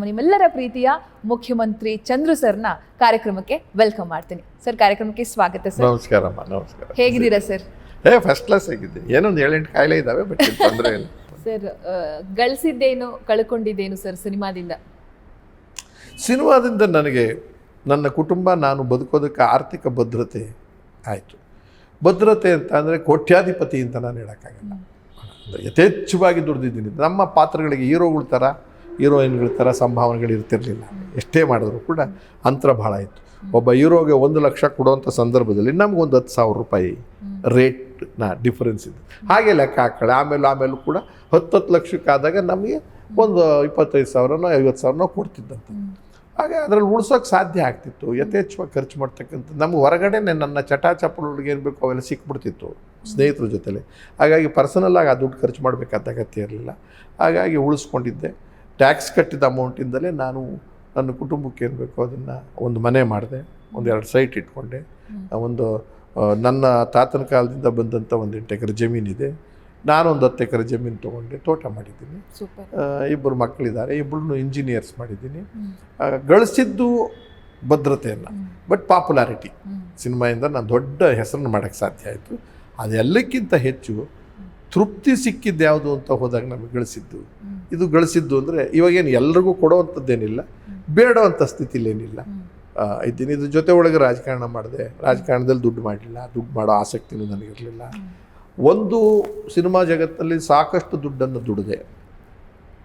ನಿಮ್ಮೆಲ್ಲರ ಪ್ರೀತಿಯ ಮುಖ್ಯಮಂತ್ರಿ ಚಂದ್ರು ಸರ್ನ ಕಾರ್ಯಕ್ರಮಕ್ಕೆ ವೆಲ್ಕಮ್ ಮಾಡ್ತೀನಿ. ಸರ್, ಕಾರ್ಯಕ್ರಮಕ್ಕೆ ಸ್ವಾಗತ ಸರ್. ನಮಸ್ಕಾರಮ್ಮ. ನಮಸ್ಕಾರ. ಹೇಗಿದ್ದೀರಾ ಸರ್? ಫಸ್ಟ್ ಕ್ಲಾಸ್ ಆಗಿದ್ದೆ. ಏನೊಂದು 7-8 ಕಾಯಿಲೆ ಇದ್ದಾವೆ, ಬಟ್ ತೊಂದರೆ ಇಲ್ಲ. ಸರ್, ಗಳಿಸಿದ್ದೇನು ಕಳ್ಕೊಂಡಿದ್ದೇನು ಸರ್ ಸಿನಿಮಾದಿಂದ ನನಗೆ ನನ್ನ ಕುಟುಂಬ, ನಾನು ಬದುಕೋದಕ್ಕೆ ಆರ್ಥಿಕ ಭದ್ರತೆ ಆಯಿತು. ಭದ್ರತೆ ಅಂತ ಅಂದರೆ ಕೋಟ್ಯಾಧಿಪತಿ ಅಂತ ನಾನು ಹೇಳೋಕ್ಕಾಗಲ್ಲ. ಯಥೇಚ್ಛವಾಗಿ ದುಡ್ದಿದ್ದೀನಿ. ನಮ್ಮ ಪಾತ್ರಗಳಿಗೆ ಹೀರೋಗಳ ಥರ, ಹೀರೋಯಿನ್ಗಳ ಥರ ಸಂಭಾವನೆಗಳು ಇರ್ತಿರಲಿಲ್ಲ. ಎಷ್ಟೇ ಮಾಡಿದ್ರು ಕೂಡ ಅಂತರ ಭಾಳ ಇತ್ತು. ಒಬ್ಬ ಹೀರೋಗೆ 1 ಲಕ್ಷ ಕೊಡುವಂಥ ಸಂದರ್ಭದಲ್ಲಿ ನಮಗೊಂದು 10,000 ರೂಪಾಯಿ ರೇಟ್ನ ಡಿಫರೆನ್ಸ್ ಇದೆ. ಹಾಗೆ ಲೆಕ್ಕ ಹಾಕೊಳ್ಳಿ. ಆಮೇಲೂ ಕೂಡ 10 ಲಕ್ಷಕ್ಕಾದಾಗ ನಮಗೆ ಒಂದು 25,000ನೋ 50,000ನೋ ಕೊಡ್ತಿದ್ದಂತೆ. ಹಾಗೆ ಅದರಲ್ಲಿ ಉಳ್ಸೋಕ್ಕೆ ಸಾಧ್ಯ ಆಗ್ತಿತ್ತು. ಯಥೇಚ್ಛವಾಗಿ ಖರ್ಚು ಮಾಡ್ತಕ್ಕಂಥ ನಮ್ಗೆ ಹೊರಗಡೆ ನನ್ನ ಚಟಾಚಪಲುಗಳಿಗೆ ಏನು ಬೇಕು ಅವೆಲ್ಲ ಸಿಕ್ಬಿಡ್ತಿತ್ತು ಸ್ನೇಹಿತರ ಜೊತೆಲಿ. ಹಾಗಾಗಿ ಪರ್ಸನಲ್ಲಾಗಿ ಆ ದುಡ್ಡು ಖರ್ಚು ಮಾಡಬೇಕಾದ ಅಗತ್ಯ ಇರಲಿಲ್ಲ. ಹಾಗಾಗಿ ಉಳಿಸ್ಕೊಂಡಿದ್ದೆ. ಟ್ಯಾಕ್ಸ್ ಕಟ್ಟಿದ ಅಮೌಂಟಿಂದಲೇ ನಾನು ನನ್ನ ಕುಟುಂಬಕ್ಕೆ ಏನು ಬೇಕೋ ಅದನ್ನು ಒಂದು ಮನೆ ಮಾಡಿದೆ, 1-2 ಸೈಟ್ ಇಟ್ಕೊಂಡೆ. ಒಂದು ನನ್ನ ತಾತನ ಕಾಲದಿಂದ ಬಂದಂಥ 1 ಎಕರೆ ಜಮೀನಿದೆ. ನಾನೊಂದು 10 ಎಕರೆ ಜಮೀನು ತೊಗೊಂಡೆ, ತೋಟ ಮಾಡಿದ್ದೀನಿ. 2 ಮಕ್ಕಳಿದ್ದಾರೆ, 2 ಇಂಜಿನಿಯರ್ಸ್ ಮಾಡಿದ್ದೀನಿ. ಗಳಿಸಿದ್ದು ಭದ್ರತೆಯನ್ನು, ಬಟ್ ಪಾಪ್ಯುಲಾರಿಟಿ ಸಿನಿಮಾಯಿಂದ ನಾನು ದೊಡ್ಡ ಹೆಸರನ್ನು ಮಾಡೋಕ್ಕೆ ಸಾಧ್ಯ ಆಯಿತು. ಅದೆಲ್ಲಕ್ಕಿಂತ ಹೆಚ್ಚು ತೃಪ್ತಿ ಸಿಕ್ಕಿದ್ದು ಯಾವುದು ಅಂತ ಹೋದಾಗ ನಮಗೆ ಇದು ಗಳಿಸಿದ್ದು ಅಂದರೆ ಇವಾಗೇನು ಎಲ್ರಿಗೂ ಕೊಡೋವಂಥದ್ದೇನಿಲ್ಲ, ಬೇಡವಂಥ ಸ್ಥಿತಿಲೇನಿಲ್ಲ ಇದ್ದೀನಿ. ಇದ್ರ ಜೊತೆ ಒಳಗೆ ರಾಜಕಾರಣ ಮಾಡಿದೆ. ರಾಜಕಾರಣದಲ್ಲಿ ದುಡ್ಡು ಮಾಡಲಿಲ್ಲ, ದುಡ್ಡು ಮಾಡೋ ಆಸಕ್ತಿನೂ ನನಗಿರಲಿಲ್ಲ. ಒಂದು ಸಿನಿಮಾ ಜಗತ್ತಿನಲ್ಲಿ ಸಾಕಷ್ಟು ದುಡ್ಡನ್ನು ದುಡಿದೆ.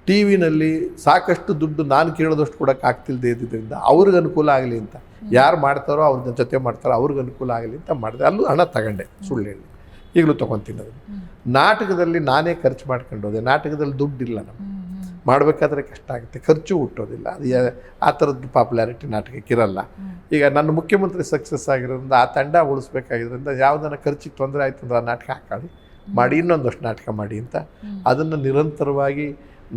ಟಿ ವಿನಲ್ಲಿ ಸಾಕಷ್ಟು ದುಡ್ಡು ನಾನು ಕೇಳೋದಷ್ಟು ಕೊಡೋಕ್ಕೆ ಆಗ್ತಿಲ್ಲದೆ ಇದ್ದಿದ್ದರಿಂದ ಅವ್ರಿಗೆ ಅನುಕೂಲ ಆಗಲಿ ಅಂತ, ಯಾರು ಮಾಡ್ತಾರೋ ಅವ್ರ ಜೊತೆ ಮಾಡ್ತಾರೋ ಅವ್ರಿಗೆ ಅನುಕೂಲ ಆಗಲಿ ಅಂತ ಮಾಡಿದೆ. ಅಲ್ಲೂ ಹಣ ತಗೊಂಡೆ, ಸುಳ್ಳು ಹೇಳಿ, ಈಗಲೂ ತೊಗೊತೀನಿ. ಅದನ್ನು ನಾಟಕದಲ್ಲಿ ನಾನೇ ಖರ್ಚು ಮಾಡ್ಕೊಂಡೋದೆ. ನಾಟಕದಲ್ಲಿ ದುಡ್ಡಿಲ್ಲ, ನಮ್ಗೆ ಮಾಡಬೇಕಾದ್ರೆ ಕಷ್ಟ ಆಗುತ್ತೆ, ಖರ್ಚು ಹುಟ್ಟೋದಿಲ್ಲ. ಅದು ಆ ಥರದ್ದು ಪಾಪ್ಯುಲಾರಿಟಿ ನಾಟಕಕ್ಕೆ ಇರಲ್ಲ. ಈಗ ನನ್ನ ಮುಖ್ಯಮಂತ್ರಿ ಸಕ್ಸಸ್ ಆಗಿರೋದ್ರಿಂದ ಆ ತಂಡ ಉಳಿಸ್ಬೇಕಾಗಿರೋದ್ರಿಂದ ಯಾವುದನ್ನ ಖರ್ಚಿಗೆ ತೊಂದರೆ ಆಯಿತು ಅಂದ್ರೆ ಆ ನಾಟಕ ಹಾಕೊಳ್ಳಿ, ಮಾಡಿ ಇನ್ನೊಂದಷ್ಟು ನಾಟಕ ಮಾಡಿ ಅಂತ ಅದನ್ನು ನಿರಂತರವಾಗಿ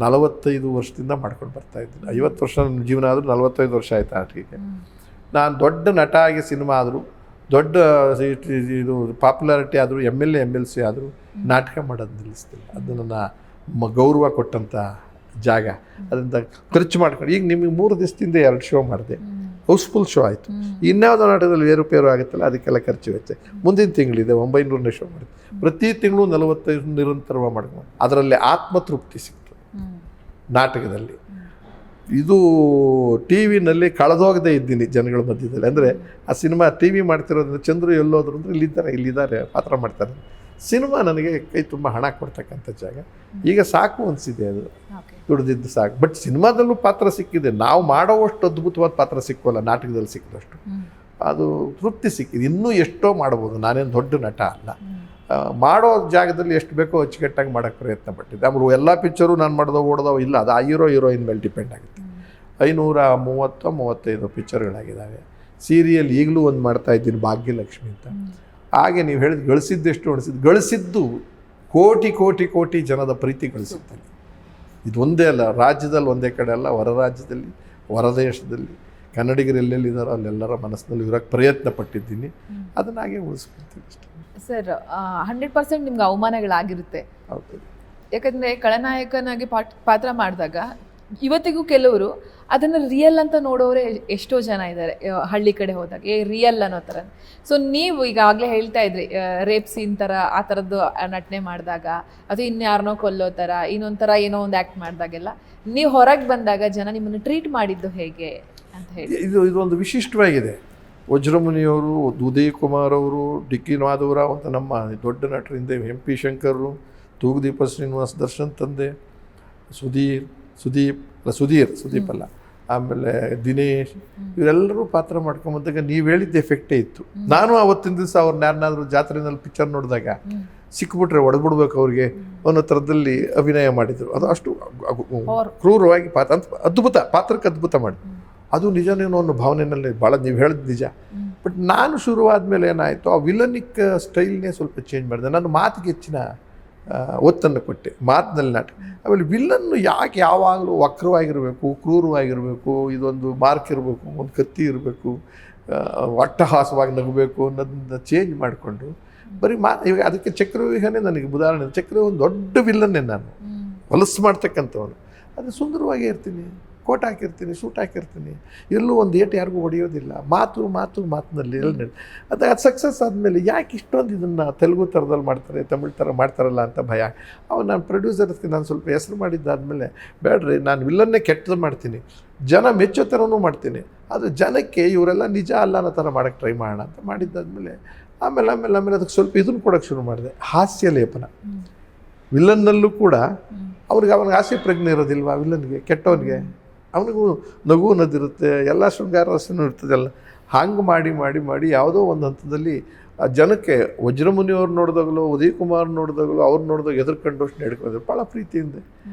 45 ವರ್ಷದಿಂದ ಮಾಡ್ಕೊಂಡು ಬರ್ತಾಯಿದ್ದೀನಿ. 50 ವರ್ಷ ನನ್ನ ಜೀವನ ಆದರೂ 45 ವರ್ಷ ಆಯಿತು ನಾಟಕಕ್ಕೆ. ನಾನು ದೊಡ್ಡ ನಟ ಆಗಿ ಸಿನಿಮಾ ಆದರೂ, ದೊಡ್ಡ ಇದು ಪಾಪ್ಯುಲಾರಿಟಿ ಆದರೂ, MLA MLC ಆದರೂ ನಾಟಕ ಮಾಡೋದು ನಿಲ್ಲಿಸ್ತಿಲ್ಲ. ಅದು ನನ್ನ ಗೌರವ ಕೊಟ್ಟಂಥ ಜಾಗ. ಅದರಿಂದ ಖರ್ಚು ಮಾಡ್ಕೊಂಡು ಈಗ ನಿಮಗೆ 3 ದಿವಸದಿಂದ 2 ಶೋ ಮಾಡಿದೆ, ಹೌಸ್ಫುಲ್ ಶೋ ಆಯಿತು. ಇನ್ಯಾವುದೋ ನಾಟಕದಲ್ಲಿ ಏರುಪೇರು ಆಗುತ್ತಲ್ಲ, ಅದಕ್ಕೆಲ್ಲ ಖರ್ಚು ವೆಚ್ಚ. ಮುಂದಿನ ತಿಂಗಳಿದೆ 900ನೇ ಶೋ ಮಾಡಿದೆ. ಪ್ರತಿ ತಿಂಗಳು 45 ನಿರಂತರವಾಗಿ ಮಾಡ್ಕೊಂಡು ಅದರಲ್ಲಿ ಆತ್ಮತೃಪ್ತಿ ಸಿಕ್ತು ನಾಟಕದಲ್ಲಿ. ಇದು ಟಿ ವಿನಲ್ಲಿ ಕಳೆದೋಗದೆ ಇದ್ದೀನಿ ಜನಗಳ ಮಧ್ಯದಲ್ಲಿ. ಅಂದರೆ ಆ ಸಿನಿಮಾ ಟಿ ವಿ ಮಾಡ್ತಿರೋದ್ರಿಂದ ಚಂದ್ರು ಎಲ್ಲೋದ್ರು ಅಂದರೆ ಇಲ್ಲಿದ್ದಾರೆ ಪಾತ್ರ ಮಾಡ್ತಾರೆ. ಸಿನಿಮಾ ನನಗೆ ಕೈ ತುಂಬ ಹಣ ಕೊಡ್ತಕ್ಕಂಥ ಜಾಗ. ಈಗ ಸಾಕು ಅನಿಸಿದೆ, ಅದು ದುಡ್ದಿದ್ದು ಸಾಕು. ಬಟ್ ಸಿನಿಮಾದಲ್ಲೂ ಪಾತ್ರ ಸಿಕ್ಕಿದೆ. ನಾವು ಮಾಡೋವಷ್ಟು ಅದ್ಭುತವಾದ ಪಾತ್ರ ಸಿಕ್ಕೋಲ್ಲ, ನಾಟಕದಲ್ಲಿ ಸಿಕ್ಕಿದಷ್ಟು ಅದು ತೃಪ್ತಿ ಸಿಕ್ಕಿದೆ. ಇನ್ನೂ ಎಷ್ಟೋ ಮಾಡ್ಬೋದು. ನಾನೇನು ದೊಡ್ಡ ನಟ ಅಲ್ಲ. ಮಾಡೋ ಜಾಗದಲ್ಲಿ ಎಷ್ಟು ಬೇಕೋ ಅಚ್ಚುಕಟ್ಟಾಗಿ ಮಾಡೋಕ್ಕೆ ಪ್ರಯತ್ನ ಪಟ್ಟಿದ್ದೆ. ಆಮೇಲೆ ಎಲ್ಲ ಪಿಕ್ಚರು ನಾನು ಓಡೋದೋ ಇಲ್ಲ, ಅದು ಆ ಹೀರೋಯಿನ್ ಮೇಲೆ ಡಿಪೆಂಡ್ ಆಗುತ್ತೆ. 530-35 ಪಿಕ್ಚರ್ಗಳಾಗಿದ್ದಾವೆ. ಸೀರಿಯಲ್ ಈಗಲೂ ಒಂದು ಮಾಡ್ತಾಯಿದ್ದೀನಿ, ಭಾಗ್ಯಲಕ್ಷ್ಮಿ ಅಂತ. ಹಾಗೆ ನೀವು ಹೇಳಿದ ಗಳಿಸಿದ್ದೆಷ್ಟು ಗಳಿಸಿದ್ದು ಕೋಟಿ ಜನದ ಪ್ರೀತಿ ಗಳಿಸುತ್ತೇನೆ. ಇದು ಒಂದೇ ಅಲ್ಲ, ರಾಜ್ಯದಲ್ಲಿ ಒಂದೇ ಕಡೆ ಅಲ್ಲ, ಹೊರ ರಾಜ್ಯದಲ್ಲಿ, ಹೊರದೇಶದಲ್ಲಿ ಕನ್ನಡಿಗರು ಎಲ್ಲೆಲ್ಲಿದ್ದಾರೋ ಅಲ್ಲೆಲ್ಲರ ಮನಸ್ಸಿನಲ್ಲಿ ಇರೋಕ್ಕೆ ಪ್ರಯತ್ನ ಪಟ್ಟಿದ್ದೀನಿ. ಅದನ್ನಾಗೆ ಉಳಿಸ್ಕೊಳ್ತೀನಿ ಅಷ್ಟೇ. ಸರ್, 100% ನಿಮ್ಗೆ ಅವಮಾನಗಳಾಗಿರುತ್ತೆ. ಹೌದು. ಯಾಕಂದರೆ ಖಳನಾಯಕನಾಗಿ ಪಾತ್ರ ಮಾಡಿದಾಗ ಇವತ್ತಿಗೂ ಕೆಲವರು ಅದನ್ನು ರಿಯಲ್ ಅಂತ ನೋಡೋರೆ ಎಷ್ಟೋ ಜನ ಇದ್ದಾರೆ. ಹಳ್ಳಿ ಕಡೆ ಹೋದಾಗ ರಿಯಲ್ ಅನ್ನೋ ಥರ. ಸೊ ನೀವು ಈಗಾಗಲೇ ಹೇಳ್ತಾ ಇದ್ರಿ, ರೇಪ್ ಸೀನ್ ಥರ ಆ ಥರದ್ದು ನಟನೆ ಮಾಡಿದಾಗ, ಅದು ಇನ್ಯಾರನೋ ಕೊಲ್ಲೋ ಥರ, ಇನ್ನೊಂದು ಥರ ಏನೋ ಒಂದು ಆ್ಯಕ್ಟ್ ಮಾಡಿದಾಗೆಲ್ಲ ನೀವು ಹೊರಗೆ ಬಂದಾಗ ಜನ ನಿಮ್ಮನ್ನು ಟ್ರೀಟ್ ಮಾಡಿದ್ದು ಹೇಗೆ ಅಂತ ಹೇಳಿ. ಇದೊಂದು ವಿಶಿಷ್ಟವಾಗಿದೆ. ವಜ್ರಮುನಿಯವರು, ಉದಯ್ ಕುಮಾರ್ ಅವರು, ಡಿಕ್ಕಿ ಮಾಧವರಾವ್ ಅಂತ ನಮ್ಮ ದೊಡ್ಡ ನಟರಿಂದ, MP ಶಂಕರ್, ತೂಗುದೀಪ ಶ್ರೀನಿವಾಸ್, ದರ್ಶನ್ ತಂದೆ, ಸುದೀಪ್ ಅಲ್ಲ, ಆಮೇಲೆ ದಿನೇಶ್, ಇವರೆಲ್ಲರೂ ಪಾತ್ರ ಮಾಡ್ಕೊಂಬಂದಾಗ ನೀವು ಹೇಳಿದ್ದ ಎಫೆಕ್ಟೇ ಇತ್ತು. ನಾನು ಆವತ್ತಿನ ದಿವಸ ಅವ್ರನ್ನ ಯಾರನ್ನಾದ್ರೂ ಜಾತ್ರೆಯಲ್ಲಿ ಪಿಕ್ಚರ್ ನೋಡಿದಾಗ ಸಿಕ್ಬಿಟ್ರೆ ಹೊಡೆದ್ಬಿಡ್ಬೇಕು ಅವ್ರಿಗೆ ಅನ್ನೋ ಥರದಲ್ಲಿ ಅಭಿನಯ ಮಾಡಿದರು. ಅದು ಅಷ್ಟು ಕ್ರೂರವಾಗಿ ಪಾತ್ರಕ್ಕೆ ಅದ್ಭುತ ಮಾಡಿ, ಅದು ನಿಜನೇನೋ ಅನ್ನೋ ಭಾವನೆಯಲ್ಲಿ ಭಾಳ ನೀವು ಹೇಳಿದ್ ನಿಜ. ಬಟ್ ನಾನು ಶುರುವಾದ ಮೇಲೆ ಏನಾಯಿತು, ಆ ವಿಲನಿಕ್ ಸ್ಟೈಲ್ನೇ ಸ್ವಲ್ಪ ಚೇಂಜ್ ಮಾಡಿದೆ. ನನ್ನ ಮಾತಿಗೆ ಹೆಚ್ಚಿನ ಒತ್ತನ್ನು ಕೊಟ್ಟೆ, ಮಾತಿನಲ್ಲಿ ನಾಟಕ. ಆಮೇಲೆ ವಿಲ್ಲನ್ನು ಯಾಕೆ ಯಾವಾಗಲೂ ವಕ್ರವಾಗಿರಬೇಕು, ಕ್ರೂರವಾಗಿರಬೇಕು, ಇದೊಂದು ಮಾರ್ಕ್ ಇರಬೇಕು, ಒಂದು ಕತ್ತಿ ಇರಬೇಕು, ಅಟ್ಟಹಾಸವಾಗಿ ನಗಬೇಕು ಅನ್ನೋದನ್ನ ಚೇಂಜ್ ಮಾಡಿಕೊಂಡು ಬರೀ ಇವಾಗ ಅದಕ್ಕೆ ಚಕ್ರವ್ಯೂಹನೇ ನನಗೆ ಉದಾಹರಣೆ. ಚಕ್ರವ್ಯೂಹ ಒಂದು ದೊಡ್ಡ ವಿಲ್ಲನ್ನೇ, ನಾನು ಹೊಲಸು ಮಾಡ್ತಕ್ಕಂಥವನು. ಅದು ಸುಂದರವಾಗೇ ಇರ್ತೀನಿ. ಕೋಟ್ ಹಾಕಿರ್ತೀನಿ, ಸೂಟ್ ಹಾಕಿರ್ತೀನಿ, ಎಲ್ಲೂ ಒಂದು ಏಟು ಯಾರಿಗೂ ಹೊಡೆಯೋದಿಲ್ಲ, ಮಾತಿನಲ್ಲಿ ಎಲ್ಲ ಅದು ಸಕ್ಸಸ್ ಆದಮೇಲೆ ಯಾಕೆ ಇಷ್ಟೊಂದು ಇದನ್ನು ತೆಲುಗು ಥರದಲ್ಲಿ ಮಾಡ್ತಾರೆ, ತಮಿಳ್ ಥರ ಮಾಡ್ತಾರಲ್ಲ ಅಂತ ಭಯ. ಅವಾಗ ನಾನು ಪ್ರೊಡ್ಯೂಸರ್ಸ್ಗೆ ನಾನು ಸ್ವಲ್ಪ ಹೆಸರು ಮಾಡಿದ್ದಾದಮೇಲೆ ಬೇಡ್ರಿ, ನಾನು ವಿಲ್ಲನ್ನೇ ಕೆಟ್ಟದ್ದು ಮಾಡ್ತೀನಿ, ಜನ ಮೆಚ್ಚೋ ಥರನೂ ಮಾಡ್ತೀನಿ, ಅದು ಜನಕ್ಕೆ ಇವರೆಲ್ಲ ನಿಜ ಅಲ್ಲ ಅನ್ನೋ ಥರ ಮಾಡೋಕ್ಕೆ ಟ್ರೈ ಮಾಡೋಣ ಅಂತ ಮಾಡಿದ್ದಾದಮೇಲೆ ಆಮೇಲೆ ಅದಕ್ಕೆ ಸ್ವಲ್ಪ ಇದನ್ನು ಕೊಡೋಕ್ಕೆ ಶುರು ಮಾಡಿದೆ, ಹಾಸ್ಯ ಲೇಪನ. ವಿಲ್ಲನ್ನಲ್ಲೂ ಕೂಡ ಅವನಿಗೆ ಹಾಸ್ಯ ಪ್ರಜ್ಞೆ ಇರೋದಿಲ್ವಾ ವಿಲ್ಲನ್ಗೆ, ಕೆಟ್ಟವನಿಗೆ, ಅವನಿಗೂ ನಗು ಅನ್ನೋದಿರುತ್ತೆ, ಎಲ್ಲ ಶೃಂಗಾರ ರಸನೂ ಇರ್ತದಲ್ಲ. ಹಂಗೆ ಮಾಡಿ ಯಾವುದೋ ಒಂದು ಹಂತದಲ್ಲಿ ಜನಕ್ಕೆ ವಜ್ರಮುನಿಯವ್ರು ನೋಡಿದಾಗಲೂ, ಉದಯ್ ಕುಮಾರ್ ನೋಡಿದಾಗಲೂ, ಅವ್ರು ನೋಡಿದಾಗ ಎದುರ್ಕೊಂಡು ಅಷ್ಟು ನಡ್ಕೊಂಡು ಭಾಳ ಪ್ರೀತಿಯಿಂದ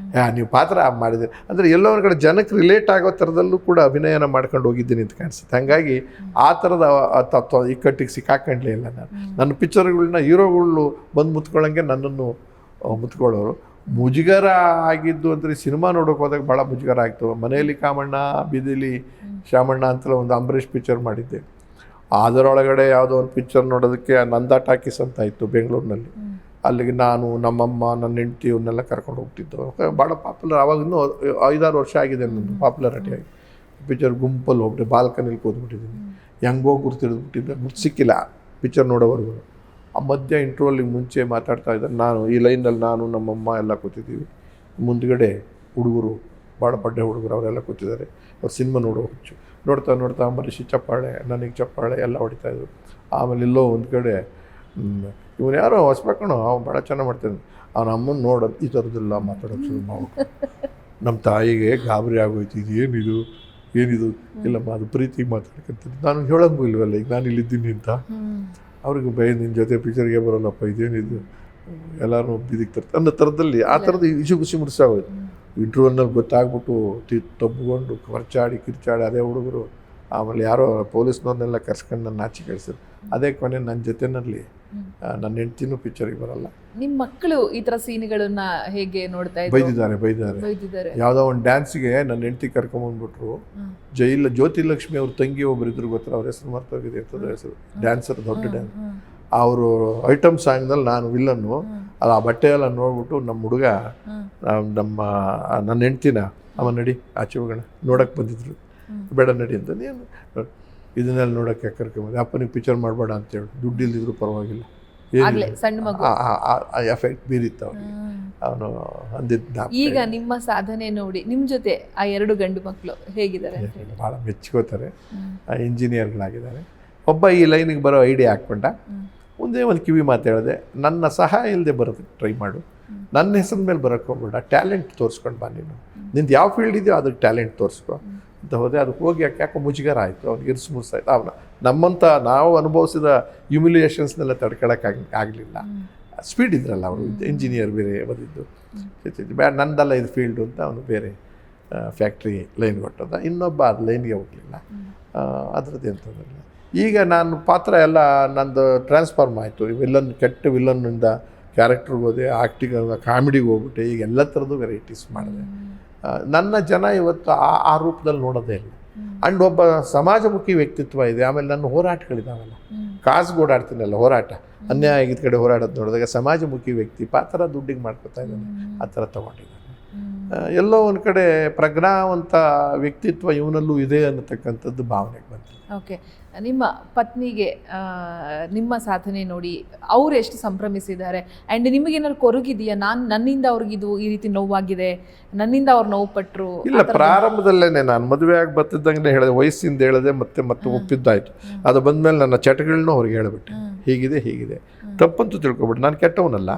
ನೀವು ಪಾತ್ರ ಮಾಡಿದ್ದೀರಿ ಅಂದರೆ ಎಲ್ಲೋ ಒಂದು ಕಡೆ ಜನಕ್ಕೆ ರಿಲೇಟ್ ಆಗೋ ಥರದಲ್ಲೂ ಕೂಡ ಅಭಿನಯನ ಮಾಡ್ಕೊಂಡು ಹೋಗಿದ್ದೀನಿ ಅಂತ ಕಾಣಿಸುತ್ತೆ. ಹಾಗಾಗಿ ಆ ಥರದ ಇಕ್ಕಟ್ಟಿಗೆ ಸಿಕ್ಕಾಕೊಂಡ್ಲೇ ಇಲ್ಲ ನಾನು. ನನ್ನ ಪಿಕ್ಚರ್ಗಳನ್ನ ಹೀರೋಗಳು ಬಂದು ಮುತ್ಕೊಳ್ಳೋಂಗೆ ನನ್ನನ್ನು ಮುತ್ಕೊಳ್ಳೋರು. ಮುಜುಗರ ಆಗಿದ್ದು ಅಂದರೆ ಸಿನಿಮಾ ನೋಡೋಕೆ ಹೋದಾಗ ಭಾಳ ಮುಜುಗರ ಆಗ್ತು. ಮನೆಯಲ್ಲಿ ಕಾಮಣ್ಣ, ಬೀದಿಲಿ ಶಾಮಣ್ಣ ಅಂತಲೇ ಒಂದು ಅಂಬರೀಷ್ ಪಿಕ್ಚರ್ ಮಾಡಿದ್ದೆ. ಅದರೊಳಗಡೆ ಯಾವುದೋ ಒಂದು ಪಿಕ್ಚರ್ ನೋಡೋದಕ್ಕೆ ನಂದಾ ಟಾಕೀಸ್ ಅಂತ ಇತ್ತು ಬೆಂಗಳೂರಿನಲ್ಲಿ. ಅಲ್ಲಿಗೆ ನಾನು, ನಮ್ಮಮ್ಮ, ನನ್ನ ಹೆಂಡತಿ ಇವನ್ನೆಲ್ಲ ಕರ್ಕೊಂಡು ಹೋಗ್ತಿದ್ದು. ಭಾಳ ಪಾಪ್ಯುಲರ್, ಆವಾಗಿನ್ನೂ 5-6 ವರ್ಷ ಆಗಿದೆ ನನ್ನ ಪಾಪ್ಯುಲಾರಿಟಿ ಆಗಿ. ಪಿಕ್ಚರ್ ಗುಂಪಲ್ಲಿ ಹೋಗ್ಬಿಟ್ಟೆ, ಬಾಲ್ಕನಿಲಿ ಕೂತ್ಬಿಟ್ಟಿದ್ದೀನಿ, ಹೆಂಗೋ ಗುರ್ತಿಡಿದ್ಬಿಟ್ಟಿದ್ದೆ, ಗುರ್ತು ಸಿಕ್ಕಿಲ್ಲ ಪಿಕ್ಚರ್ ನೋಡೋವರೆಗೂ. ಆ ಮಧ್ಯ ಇಂಟ್ರೋಲಿಗೆ ಮುಂಚೆ ಮಾತಾಡ್ತಾ ಇದ್ದಾರೆ, ನಾನು ಈ ಲೈನಲ್ಲಿ ನಾನು ನಮ್ಮಮ್ಮ ಎಲ್ಲ ಕೂತಿದ್ದೀವಿ, ಮುಂದ್ಗಡೆ ಹುಡುಗರು, ಭಾಳ ಬಡ್ಡೆ ಹುಡುಗರು ಅವರೆಲ್ಲ ಕೂತಿದ್ದಾರೆ. ಅವ್ರು ಸಿನಿಮಾ ನೋಡೋ ಹುಚ್ಚು, ನೋಡ್ತಾ ಅಂಬರೀಷಿ ಚಪ್ಪಾಳೆ, ನನಗೆ ಚಪ್ಪಾಳೆ ಎಲ್ಲ ಹೊಡಿತಾಯಿದ್ರು. ಆಮೇಲೆ ಎಲ್ಲೋ ಒಂದು ಕಡೆ ಇವನು ಯಾರೋ ಹೊಸ್ಬೇಕಣೋ, ಅವ್ನು ಭಾಳ ಚೆನ್ನಾಗಿ ಮಾಡ್ತಾನೆ, ಅವನ ಅಮ್ಮನ ನೋಡೋದು ಈ ಥರದ್ದೆಲ್ಲ ಮಾತಾಡೋದು ಶುರು ಮಾಡ್ಬೇಕು. ನಮ್ಮ ತಾಯಿಗೆ ಗಾಬರಿ ಆಗೋಯ್ತು, ಏನಿದು ಇಲ್ಲಮ್ಮ ಅದು ಪ್ರೀತಿಗೆ ಮಾತಾಡ್ಕೊಂತೀನಿ. ನಾನು ಹೇಳೋಂಗೂ ಇಲ್ವಲ್ಲ, ಈಗ ನಾನು ಇಲ್ಲಿದ್ದೀನಿ ಅಂತ. ಅವ್ರಿಗೆ ಭಯ, ನಿನ್ನ ಜೊತೆ ಪಿಕ್ಚರ್ಗೆ ಬರೋಲ್ಲಪ್ಪ, ಇದೇನಿದು ಎಲ್ಲರೂ ಬೀದಿಗೆ ತರ್ತಾರೆ ಅನ್ನೋ ಥರದಲ್ಲಿ ಆ ಥರದ್ದು ಇಶುಗುಸಿ ಮುಡಿಸಾಗೋಯ್ತು. ಇಂಟ್ರ್ಯೂವಲ್ನಲ್ಲಿ ಗೊತ್ತಾಗ್ಬಿಟ್ಟು ತಬ್ಕೊಂಡು ಕಿರ್ಚಾಡಿ ಅದೇ ಹುಡುಗರು. ಆಮೇಲೆ ಯಾರೋ ಪೊಲೀಸ್ನವ್ರನ್ನೆಲ್ಲ ಕರ್ಸ್ಕೊಂಡು ನನ್ನ ಆಚೆ ಕಳಿಸಿದ್ರು. ಅದೇ ಕೊನೆ ನನ್ನ ಜೊತೆಯಲ್ಲಿ ನನ್ನ ಹೆಂಡ್ತಿನೂ ಪಿಕ್ಚರಿಗೆ ಬರಲ್ಲ. ನಿಮ್ಮ ಮಕ್ಕಳು ಈ ಥರ ಸೀನ್ಗಳನ್ನ ಹೇಗೆ ನೋಡ್ತಾ ಇದ್ದಾರೆ? ಬೈದಿದ್ದಾರೆ. ಯಾವುದೋ ಒಂದು ಡ್ಯಾನ್ಸಿಗೆ ನನ್ನ ಹೆಂಡ್ತಿ ಕರ್ಕೊಂಬಂದ್ಬಿಟ್ರು. ಜ್ಯೋತಿಲಕ್ಷ್ಮಿ ಅವ್ರ ತಂಗಿ ಒಬ್ಬರು ಇದ್ರು, ಗೊತ್ತರ, ಅವ್ರ ಹೆಸರು ಮರ್ತೋಗಿದೆ, ಇರ್ತದೆ ಹೆಸರು, ಡ್ಯಾನ್ಸರ್, ದೊಡ್ಡ ಡ್ಯಾನ್ಸ್. ಅವರು ಐಟಮ್ ಸಾಂಗ್ನಲ್ಲಿ ನಾನು ವಿಲ್ಲನ್ನು. ಅದು ಆ ಬಟ್ಟೆ ಎಲ್ಲ ನೋಡ್ಬಿಟ್ಟು ನಮ್ಮ ಹುಡುಗ, ನನ್ನ ಹೆಂಡ್ತಿನ, ಅವ ನಡಿ ಆಚೆ ಹೋಗೋಣ ನೋಡೋಕ್ಕೆ ಬಂದಿದ್ರು, ಬೇಡ ನಡಿ ಅಂತ. ನೀನು ಇದನ್ನೆಲ್ಲ ನೋಡೋಕ್ಕೆ ಕರ್ಕೊಂಬಂದು, ಅಪ್ಪನಿಗೆ ಪಿಕ್ಚರ್ ಮಾಡಬೇಡ ಅಂತೇಳಿ, ದುಡ್ಡು ಇಲ್ದಿದ್ರು ಪರವಾಗಿಲ್ಲ, ಎಫೆಕ್ಟ್ ಬೀರಿತ್ತು ಅವನಿಗೆ. ಅವನು ಅಂದಿದ್ದ. ಈಗ ನಿಮ್ಮ ಸಾಧನೆ ನೋಡಿ ನಿಮ್ಮ ಜೊತೆ ಆ 2 ಗಂಡು ಮಕ್ಕಳು ಹೇಗಿದ್ದಾರೆ? ಭಾಳ ಮೆಚ್ಕೋತಾರೆ, ಇಂಜಿನಿಯರ್ಗಳಾಗಿದ್ದಾರೆ. ಒಬ್ಬ ಈ ಲೈನಿಗೆ ಬರೋ ಐಡಿಯಾ ಹಾಕ್ಕೊಂಡ. ಒಂದೇ ಒಂದು ಕಿವಿ ಮಾತು ಹೇಳಿದೆ, ನನ್ನ ಸಹಾಯ ಇಲ್ಲದೆ ಬರೋದಕ್ಕೆ ಟ್ರೈ ಮಾಡು, ನನ್ನ ಹೆಸರ ಮೇಲೆ ಬರೋಕ್ಕೆ ಹೋಗ್ಬೇಡ, ಟ್ಯಾಲೆಂಟ್ ತೋರಿಸ್ಕೊಂಡು ಬಾ, ನಿಂದು ಯಾವ ಫೀಲ್ಡ್ ಇದೆಯೋ ಅದಕ್ಕೆ ಟ್ಯಾಲೆಂಟ್ ತೋರಿಸ್ಕೊ ಅಂತ ಹೋದೆ. ಅದಕ್ಕೆ ಹೋಗಿ ಯಾಕೋ ಮುಜುಗರ ಆಯಿತು, ಅವ್ನಿಗೆ ಇರಿಸ್ಮುರ್ಸಾಯ್ತು. ಅವನ ನಾವು ಅನುಭವಿಸಿದ ಹ್ಯುಮಿಲಿಯೇಷನ್ಸ್ನೆಲ್ಲ ಆಗಲಿಲ್ಲ. ಸ್ಪೀಡ್ ಇದ್ರಲ್ಲ ಅವರು, ಇಂಜಿನಿಯರ್ ಬೇರೆ ಬಂದಿದ್ದು, ಬೇಡ ನಂದಲ್ಲ ಇದು ಫೀಲ್ಡು ಅಂತ ಅವನು ಬೇರೆ ಫ್ಯಾಕ್ಟ್ರಿ ಲೈನ್ ಕೊಟ್ಟದ. ಇನ್ನೊಬ್ಬ ಅದು ಲೈನ್ಗೆ ಹೋಗಲಿಲ್ಲ, ಅದರದ್ದು ಎಂಥದ್ದಿಲ್ಲ. ಈಗ ನಾನು ಪಾತ್ರ ಎಲ್ಲ ನಂದು ಟ್ರಾನ್ಸ್ಫಾರ್ಮ್ ಆಯಿತು. ಕೆಟ್ಟ ವಿಲ್ಲನ್ನಿಂದ ಕ್ಯಾರೆಕ್ಟ್ರಿಗೆ ಹೋದೆ, ಆ್ಯಕ್ಟಿಂಗ್, ಕಾಮಿಡಿಗೆ ಹೋಗ್ಬಿಟ್ಟೆ. ಈಗ ಎಲ್ಲ ಥರದ್ದು ವೆರೈಟೀಸ್ ಮಾಡಿದೆ. ನನ್ನ ಜನ ಇವತ್ತು ಆ ರೂಪದಲ್ಲಿ ನೋಡೋದೇ ಇಲ್ಲ. ಆ್ಯಂಡ್ ಒಬ್ಬ ಸಮಾಜಮುಖಿ ವ್ಯಕ್ತಿತ್ವ ಇದೆ. ಆಮೇಲೆ ನನ್ನ ಹೋರಾಟಗಳಿದ್ದಾವಲ್ಲ, ಕಾಸಿಗೆ ಓಡಾಡ್ತೀನಲ್ಲ, ಹೋರಾಟ, ಅನ್ಯಾಯ ಆಗಿದ್ದ ಕಡೆ ಹೋರಾಡೋದು ನೋಡಿದಾಗ ಸಮಾಜಮುಖಿ ವ್ಯಕ್ತಿ ಪಾತ್ರ ದುಡ್ಡಿಗೆ ಮಾಡ್ಕೊತಾ ಇದ್ದಾನೆ, ಆ ಥರ ತೊಗೊಂಡಿದ್ದಾನೆ. ಎಲ್ಲೋ ಒಂದು ಕಡೆ ಪ್ರಜ್ಞಾವಂತ ವ್ಯಕ್ತಿತ್ವ ಇವನಲ್ಲೂ ಇದೆ ಅನ್ನತಕ್ಕಂಥದ್ದು ಭಾವನೆಗೆ ಬಂತು. ಓಕೆ, ನಿಮ್ಮ ಪತ್ನಿಗೆ ನಿಮ್ಮ ಸಾಧನೆ ನೋಡಿ ಅವ್ರು ಎಷ್ಟು ಸಂಭ್ರಮಿಸಿದ್ದಾರೆ? ಆ್ಯಂಡ್ ನಿಮಗೇನಾದ್ರು ಕೊರಗಿದೆಯಾ? ನನ್ನಿಂದ ಅವ್ರಿಗಿದು ಈ ರೀತಿ ನೋವಾಗಿದೆ, ನನ್ನಿಂದ ಅವ್ರು ನೋವು ಪಟ್ಟರು? ಇಲ್ಲ, ಪ್ರಾರಂಭದಲ್ಲೇ ನಾನು ಮದುವೆ ಆಗಿ ಬರ್ತಿದ್ದಂಗೆ ಹೇಳಿದೆ, ವಯಸ್ಸಿಂದ ಹೇಳಿದೆ, ಮತ್ತೆ ಒಪ್ಪಿದ್ದಾಯಿತು. ಅದು ಬಂದಮೇಲೆ ನನ್ನ ಚಟಗಳನ್ನೂ ಅವ್ರಿಗೆ ಹೇಳಿಬಿಟ್ಟೆ, ಹೀಗಿದೆ ತಪ್ಪಂತೂ ತಿಳ್ಕೊಬಿಟ್ಟು. ನಾನು ಕೆಟ್ಟವನಲ್ಲ,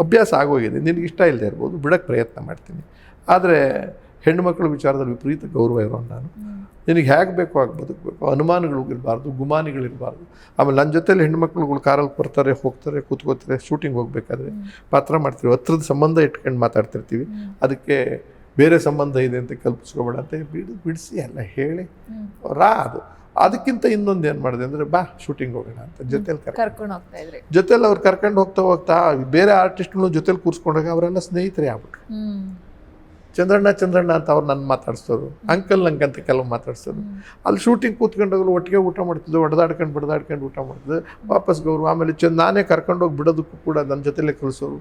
ಅಭ್ಯಾಸ ಆಗೋಗಿದೆ, ನಿನಗೆ ಇಷ್ಟ ಇಲ್ಲದೆ ಇರ್ಬೋದು, ಬಿಡೋಕ್ಕೆ ಪ್ರಯತ್ನ ಮಾಡ್ತೀನಿ. ಆದರೆ ಹೆಣ್ಣುಮಕ್ಕಳ ವಿಚಾರದಲ್ಲಿ ವಿಪರೀತ ಗೌರವ ಇರೋನು ನಾನು. ನಿನಗೆ ಹೇಗೆ ಬೇಕೋ ಹಾಗೆ ಬದುಕಬೇಕು, ಅನುಮಾನಗಳಿರಬಾರ್ದು, ಗುಮಾನಿಗಳಿರಬಾರ್ದು. ಆಮೇಲೆ ನನ್ನ ಜೊತೆಲಿ ಹೆಣ್ಮಕ್ಳುಗಳು ಕಾರಲ್ಲಿ ಬರ್ತಾರೆ, ಹೋಗ್ತಾರೆ, ಕೂತ್ಕೋತಾರೆ, ಶೂಟಿಂಗ್ ಹೋಗ್ಬೇಕಾದ್ರೆ ಪಾತ್ರ ಮಾಡ್ತೀವಿ, ಹತ್ರದ ಸಂಬಂಧ ಇಟ್ಕೊಂಡು ಮಾತಾಡ್ತಿರ್ತೀವಿ. ಅದಕ್ಕೆ ಬೇರೆ ಸಂಬಂಧ ಇದೆ ಅಂತ ಕಲ್ಪಿಸ್ಕೋಬೇಡ ಅಂತ ಬಿಡಿಸಿ ಎಲ್ಲ ಹೇಳಿ ಅದು. ಅದಕ್ಕಿಂತ ಇನ್ನೊಂದು ಏನು ಮಾಡಿದೆ ಅಂದರೆ, ಬಾ ಶೂಟಿಂಗ್ ಹೋಗೋಣ ಅಂತ ಜೊತೆಲಿ ಕರ್ಕೊಂಡು ಹೋಗ್ತಾ ಇದ್ರಿ. ಜೊತೆಲಿ ಅವ್ರು ಕರ್ಕೊಂಡು ಹೋಗ್ತಾ ಬೇರೆ ಆರ್ಟಿಸ್ಟ್ಗಳು ಜೊತೆಲಿ ಕೂರಿಸ್ಕೊಂಡಾಗ ಅವರೆಲ್ಲ ಸ್ನೇಹಿತರೇ ಆಗ್ಬಿಟ್ರು. ಚಂದ್ರಣ್ಣ ಅಂತ ಅವ್ರು ನನ್ನ ಮಾತಾಡ್ಸೋರು, ಅಂಕಲ್ ನಂಗಂತ ಕೆಲವು ಮಾತಾಡ್ಸೋರು. ಅಲ್ಲಿ ಶೂಟಿಂಗ್ ಕೂತ್ಕೊಂಡಾಗಲೂ ಒಟ್ಟಿಗೆ ಊಟ ಮಾಡ್ತಿದ್ದು, ಬಡ್ದಾಡ್ಕೊಂಡು ಊಟ ಮಾಡ್ತಿದ್ದು, ವಾಪಸ್ ಗೌರು. ಆಮೇಲೆ ನಾನೇ ಕರ್ಕೊಂಡೋಗಿ ಬಿಡೋದಕ್ಕೂ ಕೂಡ ನನ್ನ ಜೊತೆಲೇ ಕಳಿಸೋರು.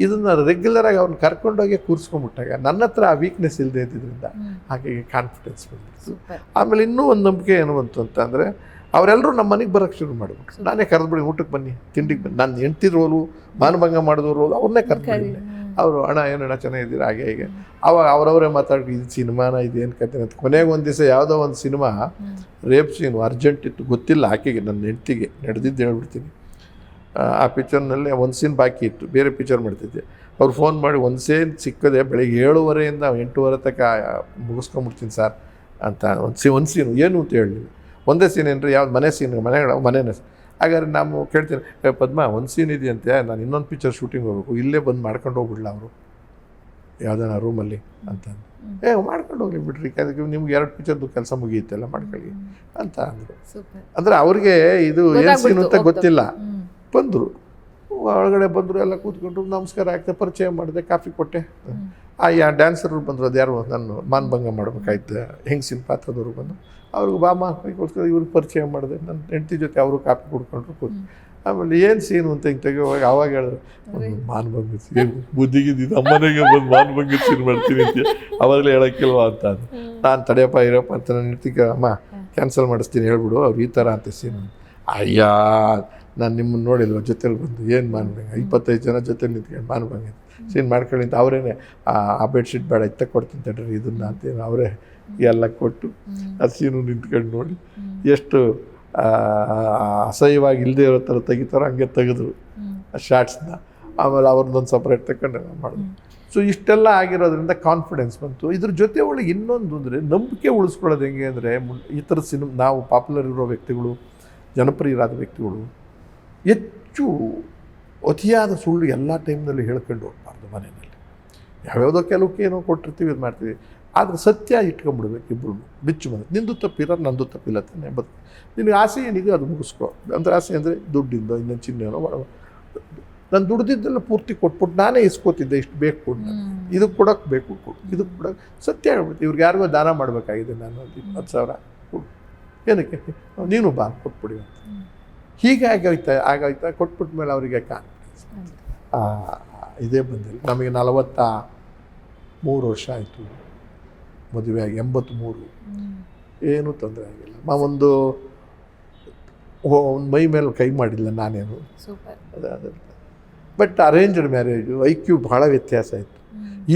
ಇದನ್ನು ರೆಗ್ಯುಲರಾಗಿ ಅವ್ರನ್ನ ಕರ್ಕೊಂಡೋಗಿ ಕೂರಿಸ್ಕೊಂಡ್ಬಿಟ್ಟಾಗ ನನ್ನ ಹತ್ರ ಆ ವೀಕ್ನೆಸ್ ಇಲ್ಲದೆ ಇದ್ದಿದ್ದರಿಂದ ಹಾಗಾಗಿ ಕಾನ್ಫಿಡೆನ್ಸ್ ಬಂದಿತ್ತು. ಆಮೇಲೆ ಇನ್ನೂ ಒಂದು ನಂಬಿಕೆ ಏನು ಬಂತು ಅಂತಂದರೆ, ಅವರೆಲ್ಲರೂ ನಮ್ಮ ಮನೆಗೆ ಬರೋಕ್ಕೆ ಶುರು ಮಾಡಿಬಿಟ್ರು. ನಾನೇ ಕರೆದ್ಬಿಡಿ, ಊಟಕ್ಕೆ ಬನ್ನಿ, ತಿಂಡಿಗೆ ಬನ್ನಿ. ನಾನು ಹೆಂಡ್ತಿದ್ರೋಲು, ಮಾನಭಂಗ ಮಾಡಿದವರು ಅವ್ರನ್ನೇ ಕರೆದ್ಬಿಡಿ. ಅವರು ಅಣ್ಣ ಏನಣ್ಣ ಚೆನ್ನಾಗಿದ್ದೀರಾ, ಹಾಗೆ ಹೀಗೆ. ಅವಾಗ ಅವರವರೇ ಮಾತಾಡಿ, ಇದು ಸಿನಿಮಾನ, ಇದೇನು ಕತೆ ಅಂತ. ಕೊನೆಗೆ ಒಂದು ದಿವಸ ಯಾವುದೋ ಒಂದು ಸಿನಿಮಾ ರೇಪ್ ಸೀನು ಅರ್ಜೆಂಟ್ ಇತ್ತು, ಗೊತ್ತಿಲ್ಲ ಆಕೆಗೆ, ನನ್ನ ಹೆಂಡ್ತಿಗೆ ನಡೆದಿದ್ದು ಹೇಳ್ಬಿಡ್ತೀನಿ. ಆ ಪಿಕ್ಚರ್ನಲ್ಲೇ ಒಂದು ಸೀನ್ ಬಾಕಿ ಇತ್ತು, ಬೇರೆ ಪಿಕ್ಚರ್ ಮಾಡ್ತಿದ್ದೆ. ಅವ್ರು ಫೋನ್ ಮಾಡಿ ಒಂದು ಸೀನ್ ಸಿಕ್ಕದೆ ಬೆಳಗ್ಗೆ 7:30 8:00 ತನಕ ಮುಗಿಸ್ಕೊಂಬಿಡ್ತೀನಿ ಸರ್ ಅಂತ. ಒಂದು ಸೀನು ಏನು ಅಂತ ಹೇಳಲಿಲ್ಲ. ಒಂದೇ ಸೀನ್ ಏನ್ರಿ, ಯಾವ್ದು ಮನೆ ಸೀನ್, ಮನೆನೇ. ಹಾಗಾದ್ರೆ ನಾವು ಕೇಳ್ತೀನಿ, ಪದ್ಮ ಒಂದು ಸೀನ್ ಇದೆಯಂತೆ, ನಾನು ಇನ್ನೊಂದು ಪಿಕ್ಚರ್ ಶೂಟಿಂಗ್ ಹೋಗ್ಬೇಕು, ಇಲ್ಲೇ ಬಂದು ಮಾಡ್ಕೊಂಡು ಹೋಗ್ಬಿಡ್ಲ ಅವರು ಯಾವುದಾನ ರೂಮಲ್ಲಿ ಅಂತ. ಮಾಡ್ಕೊಂಡು ಹೋಗ್ಲಿ ಬಿಡ್ರಿ, ಅದಕ್ಕೆ ನಿಮ್ಗೆ 2 ಪಿಕ್ಚರ್ದು ಕೆಲಸ ಮುಗಿಯುತ್ತಲ್ಲ, ಮಾಡ್ಕೊಳ್ಳಿ ಅಂತ ಅಂದರು. ಅಂದರೆ ಅವ್ರಿಗೆ ಇದು ಏನು ಸೀನು ಅಂತ ಗೊತ್ತಿಲ್ಲ. ಬಂದರು, ಒಳಗಡೆ ಬಂದರು, ಎಲ್ಲ ಕೂತ್ಕೊಂಡ್ರು, ನಮಸ್ಕಾರ ಆಗ್ತದೆ, ಪರಿಚಯ ಮಾಡಿದೆ, ಕಾಫಿ ಕೊಟ್ಟೆ. ಡ್ಯಾನ್ಸರು ಬಂದರು, ಅದು ಯಾರು ನಾನು ಮಾನಭಂಗ ಮಾಡ್ಬೇಕಾಯ್ತು ಹೆಂಗಸಿನ ಪಾತ್ರದವ್ರು ಬಂದು, ಅವ್ರಿಗೆ ಬಾಮ ಕೈಗೋಸ್ಕರ ಇವ್ರಿಗೆ ಪರಿಚಯ ಮಾಡಿದೆ. ನನ್ನ ಹೆಂಡತಿ ಜೊತೆ ಅವರು ಕಾಫಿ ಕುಡ್ಕೊಂಡ್ರು ಕೂತು. ಆಮೇಲೆ ಏನು ಸೀನು ಅಂತ ಹಿಂಗೆ ತೆಗಿಯುವಾಗ ಅವಾಗ ಹೇಳಿದ್ರು, ಮಾನಭಂಗ ಸೀನ್ ಬುದ್ಧಿಗಿದ್ದು ಅಮ್ಮನೆಗೆ ಬಂದು ಮಾನಭಂಗ ಸೀನ್ ಮಾಡ್ತೀನಿ ಅಂತ ಅವಾಗಲೇ ಹೇಳೋಕ್ಕಿಲ್ವಾ ಅಂತ. ನಾನು ತಡೆಯಪ್ಪ ಇರಪ್ಪ ಅಂತ ನನ್ನ ಹೆಂಡ್ತಿಗೆ, ಅಮ್ಮ ಕ್ಯಾನ್ಸಲ್ ಮಾಡಿಸ್ತೀನಿ ಹೇಳ್ಬಿಡು, ಅವ್ರು ಈ ಥರ ಅಂತ ಸೀನು. ಅಯ್ಯ, ನಾನು ನಿಮ್ಮನ್ನು ನೋಡಿಲ್ವ ಜೊತೆಲಿ ಬಂದು, ಏನು ಮಾನಭಂಗ, 25 ಜನ ಜೊತೆ ನಿಂತ್ಕೊಂಡು ಮಾನಭಂಗ ಸೀನ್ ಮಾಡ್ಕೊಳ್ಳಿ ಅಂತ ಅವರೇನೆ ಆ ಬೆಡ್ಶೀಟ್ ಬೇಡ ಇತ್ತ ಕೊಡ್ತೀನಿ ತಡ್ರಿ ಇದನ್ನು ಅಂತೇನು ಅವರೇ ಎಲ್ಲ ಕೊಟ್ಟು ಆ ಸೀನು ನಿಂತ್ಕೊಂಡು ನೋಡಿ ಎಷ್ಟು ಅಸಹ್ಯವಾಗಿ ಇಲ್ಲದೆ ಇರೋ ಥರ ತೆಗಿತಾರೋ ಹಂಗೆ ತೆಗೆದ್ರು ಆ ಶಾರ್ಟ್ಸ್ನ. ಆಮೇಲೆ ಅವ್ರದ್ದೊಂದು ಸಪ್ರೇಟ್ ತಗೊಂಡೆಲ್ಲ ಮಾಡಿದ್ರು. ಸೊ ಇಷ್ಟೆಲ್ಲ ಆಗಿರೋದ್ರಿಂದ ಕಾನ್ಫಿಡೆನ್ಸ್ ಬಂತು. ಇದ್ರ ಜೊತೆ ಒಳಗೆ ಇನ್ನೊಂದು ಅಂದರೆ ನಂಬಿಕೆ ಉಳಿಸ್ಕೊಳ್ಳೋದು ಹೆಂಗೆ ಅಂದರೆ, ಈ ಥರ ನಾವು ಪಾಪ್ಯುಲರ್ ಇರೋ ವ್ಯಕ್ತಿಗಳು, ಜನಪ್ರಿಯರಾದ ವ್ಯಕ್ತಿಗಳು ಹೆಚ್ಚು ಅತಿಯಾದ ಸುಳ್ಳು ಎಲ್ಲ ಟೈಮ್ನಲ್ಲಿ ಹೇಳ್ಕೊಂಡು ಹೋಗ್ಬಾರ್ದು. ಮನೆಯಲ್ಲಿ ಯಾವ್ಯಾವುದೋ ಕೆಲವಕ್ಕೆ ಏನೋ ಕೊಟ್ಟಿರ್ತೀವಿ, ಇದು ಮಾಡ್ತೀವಿ, ಆದರೆ ಸತ್ಯ ಇಟ್ಕೊಂಡ್ಬಿಡ್ಬೇಕು ಇಬ್ಬರು. ಬಿಚ್ಚು ಮನೆ, ನಿಂದು ತಪ್ಪಿಲ್ಲ ನಂದು ತಪ್ಪಿಲ್ಲ ತಾನೆ, ನಿನಗೆ ಆಸೆ ಏನಿದೆ ಅದು ಮುಗಿಸ್ಕೊ. ಅಂದರೆ ಆಸೆ ಅಂದರೆ ದುಡ್ಡಿಂದ ಇನ್ನೊಂದು ಚಿನ್ನೋ, ನಾನು ದುಡ್ದಿದ್ದೆಲ್ಲ ಪೂರ್ತಿ ಕೊಟ್ಬಿಟ್ಟು ನಾನೇ ಇಸ್ಕೋತಿದ್ದೆ, ಇಷ್ಟು ಬೇಕು ಕೊಡು, ಇದು ಕೊಡೋಕ್ಕೆ ಬೇಕು ಕೊಡು, ಇದು ಕೊಡೋಕ್ಕೆ. ಸತ್ಯ ಹೇಳ್ಬಿಟ್ಟು ಇವ್ರಿಗೆ ಯಾರಿಗೋ ದಾನ ಮಾಡಬೇಕಾಗಿದೆ, ನಾನು 20,000 ಕೊಡು, ಏನಕ್ಕೆ ನೀನು ಬಾ ಕೊಟ್ಬಿಡಿ ಅಂತ. ಹೀಗೆ ಆಗೋಯ್ತಾ ಕೊಟ್ಬಿಟ್ಟ ಮೇಲೆ ಅವರಿಗೆ ಕಾನ್ಫಿಡೆನ್ಸ್ ಇದೇ ಬಂದಿಲ್ಲ. ನಮಗೆ 43 ವರ್ಷ ಆಯಿತು ಮದುವೆಯಾಗಿ, 83, ಏನೂ ತೊಂದರೆ ಆಗಿಲ್ಲ. ಒಂದು ಮೈ ಮೇಲೆ ಕೈ ಮಾಡಿಲ್ಲ ನಾನೇನು. ಅದೇ ಬಟ್ ಅರೇಂಜ್ಡ್ ಮ್ಯಾರೇಜು IQ ಭಾಳ ವ್ಯತ್ಯಾಸ ಇತ್ತು.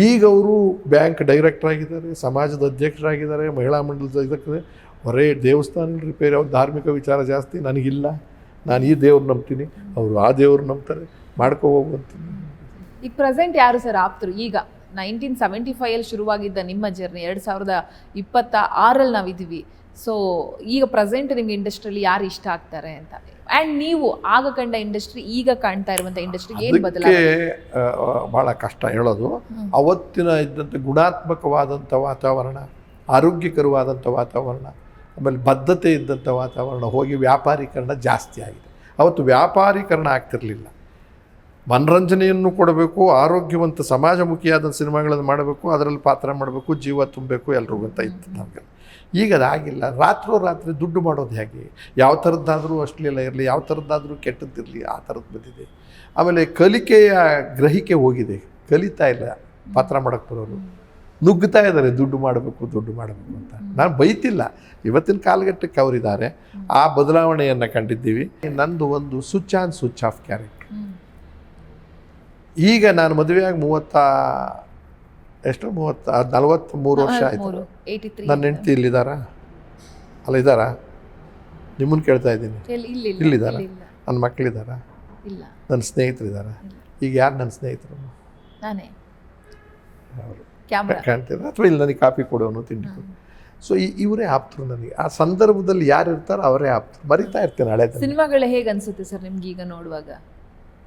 ಈಗ ಅವರು ಬ್ಯಾಂಕ್ ಡೈರೆಕ್ಟರ್ ಆಗಿದ್ದಾರೆ, ಸಮಾಜದ ಅಧ್ಯಕ್ಷರಾಗಿದ್ದಾರೆ, ಮಹಿಳಾ ಮಂಡಲದ ಇದಕ್ಕೆ ಹೊರೇ ದೇವಸ್ಥಾನ ರಿಪೇರಿ, ಅವ್ರ ಧಾರ್ಮಿಕ ವಿಚಾರ ಜಾಸ್ತಿ, ನನಗಿಲ್ಲ. ನಾನು ಈ ದೇವ್ರು ನಂಬ್ತೀನಿ, ಅವರು ಆ ದೇವ್ರು ನಂಬ್ತಾರೆ, ಮಾಡ್ಕೊ ಹೋಗ್ಬಂತೀನಿ. ಈಗ ಪ್ರೆಸೆಂಟ್ ಯಾರು ಸರ್ ಆಪ್ತರು? ಈಗ 1975 ಶುರುವಾಗಿದ್ದ ನಿಮ್ಮ ಜರ್ನಿ 2026 ನಾವಿದ್ದೀವಿ. ಸೊ ಈಗ ಪ್ರೆಸೆಂಟ್ ನಿಮ್ಗೆ ಇಂಡಸ್ಟ್ರಿಯಲ್ಲಿ ಯಾರು ಇಷ್ಟ ಆಗ್ತಾರೆ ಅಂತ, ಆ್ಯಂಡ್ ನೀವು ಆಗ ಕಂಡ ಇಂಡಸ್ಟ್ರಿ, ಈಗ ಕಾಣ್ತಾ ಇರುವಂಥ ಇಂಡಸ್ಟ್ರಿಗೆ ಏನು ಬದಲಾವಣೆ? ಭಾಳ ಕಷ್ಟ ಹೇಳೋದು. ಅವತ್ತಿನ ಇದ್ದಂಥ ಗುಣಾತ್ಮಕವಾದಂಥ ವಾತಾವರಣ, ಆರೋಗ್ಯಕರವಾದಂಥ ವಾತಾವರಣ, ಆಮೇಲೆ ಬದ್ಧತೆ ಇದ್ದಂಥ ವಾತಾವರಣ ಹೋಗಿ ವ್ಯಾಪಾರೀಕರಣ ಜಾಸ್ತಿ ಆಗಿದೆ. ಅವತ್ತು ವ್ಯಾಪಾರೀಕರಣ ಆಗ್ತಿರಲಿಲ್ಲ. ಮನರಂಜನೆಯನ್ನು ಕೊಡಬೇಕು, ಆರೋಗ್ಯವಂತ ಸಮಾಜಮುಖಿಯಾದ ಸಿನಿಮಾಗಳನ್ನು ಮಾಡಬೇಕು, ಅದರಲ್ಲಿ ಪಾತ್ರ ಮಾಡಬೇಕು, ಜೀವ ತುಂಬಬೇಕು ಎಲ್ರಿಗೂ ಅಂತ ಇತ್ತು ನಮಗೆ. ಈಗ ಅದಾಗಿಲ್ಲ. ರಾತ್ರಿ ದುಡ್ಡು ಮಾಡೋದು ಹೇಗೆ, ಯಾವ ಥರದ್ದಾದರೂ ಅಶ್ಲೀಲ ಇರಲಿ, ಯಾವ ಥರದ್ದಾದರೂ ಕೆಟ್ಟದ್ದಿರಲಿ, ಆ ಥರದ್ದು ಬಂದಿದೆ. ಆಮೇಲೆ ಕಲಿಕೆಯ ಗ್ರಹಿಕೆ ಹೋಗಿದೆ, ಕಲಿತಾ ಇಲ್ಲ ಪಾತ್ರ ಮಾಡೋಕ್ಕೆ ಬರೋರು, ನುಗ್ಗುತ್ತಾ ಇದ್ದಾರೆ ದುಡ್ಡು ಮಾಡಬೇಕು ಅಂತ. ನಾನು ಬೈತಿಲ್ಲ, ಇವತ್ತಿನ ಕಾಲಘಟ್ಟಕ್ಕೆ ಅವರಿದ್ದಾರೆ. ಆ ಬದಲಾವಣೆಯನ್ನು ಕಂಡಿದ್ದೀವಿ. ನಂದು ಒಂದು switch on switch off character. ಈಗ ನಾನು ಮದುವೆಯಾಗಿ 43 ವರ್ಷ ಆಯಿತು. ನನ್ನ ಹೆಂಡ್ತಿ ಇಲ್ಲಿದ್ದಾರಾ? ಅಲ್ಲ ಇದ್ದಾರಾ? ನಿಮ್ಮನ್ನು ಕೇಳ್ತಾ ಇದ್ದೀನಿ. ಇಲ್ಲಿದ್ದಾರಾ? ನನ್ನ ಮಕ್ಕಳಿದ್ದಾರಾ? ನನ್ನ ಸ್ನೇಹಿತರಿದ್ದಾರಾ? ಈಗ ಯಾರು ನನ್ನ ಸ್ನೇಹಿತರು? ಅವರು ಕಾಣ್ತೀರ, ಅಥವಾ ಇಲ್ಲಿ ನನಗೆ ಕಾಫಿ ಕೊಡೋನು, ತಿಂಡಿ ಕೊಡು. ಸೊ ಇವರೇ ಆಪ್ತರು ನನಗೆ. ಆ ಸಂದರ್ಭದಲ್ಲಿ ಯಾರು ಇರ್ತಾರೋ ಅವರೇ ಆಪ್ತರು. ಮರಿತಾ ಇರ್ತೇನೆ ಹಳೆ ಸಿನಿಮಾಗಳು. ಹೇಗೆ ಅನ್ಸುತ್ತೆ ಸರ್ ನಿಮ್ಗೆ ಈಗ ನೋಡುವಾಗ?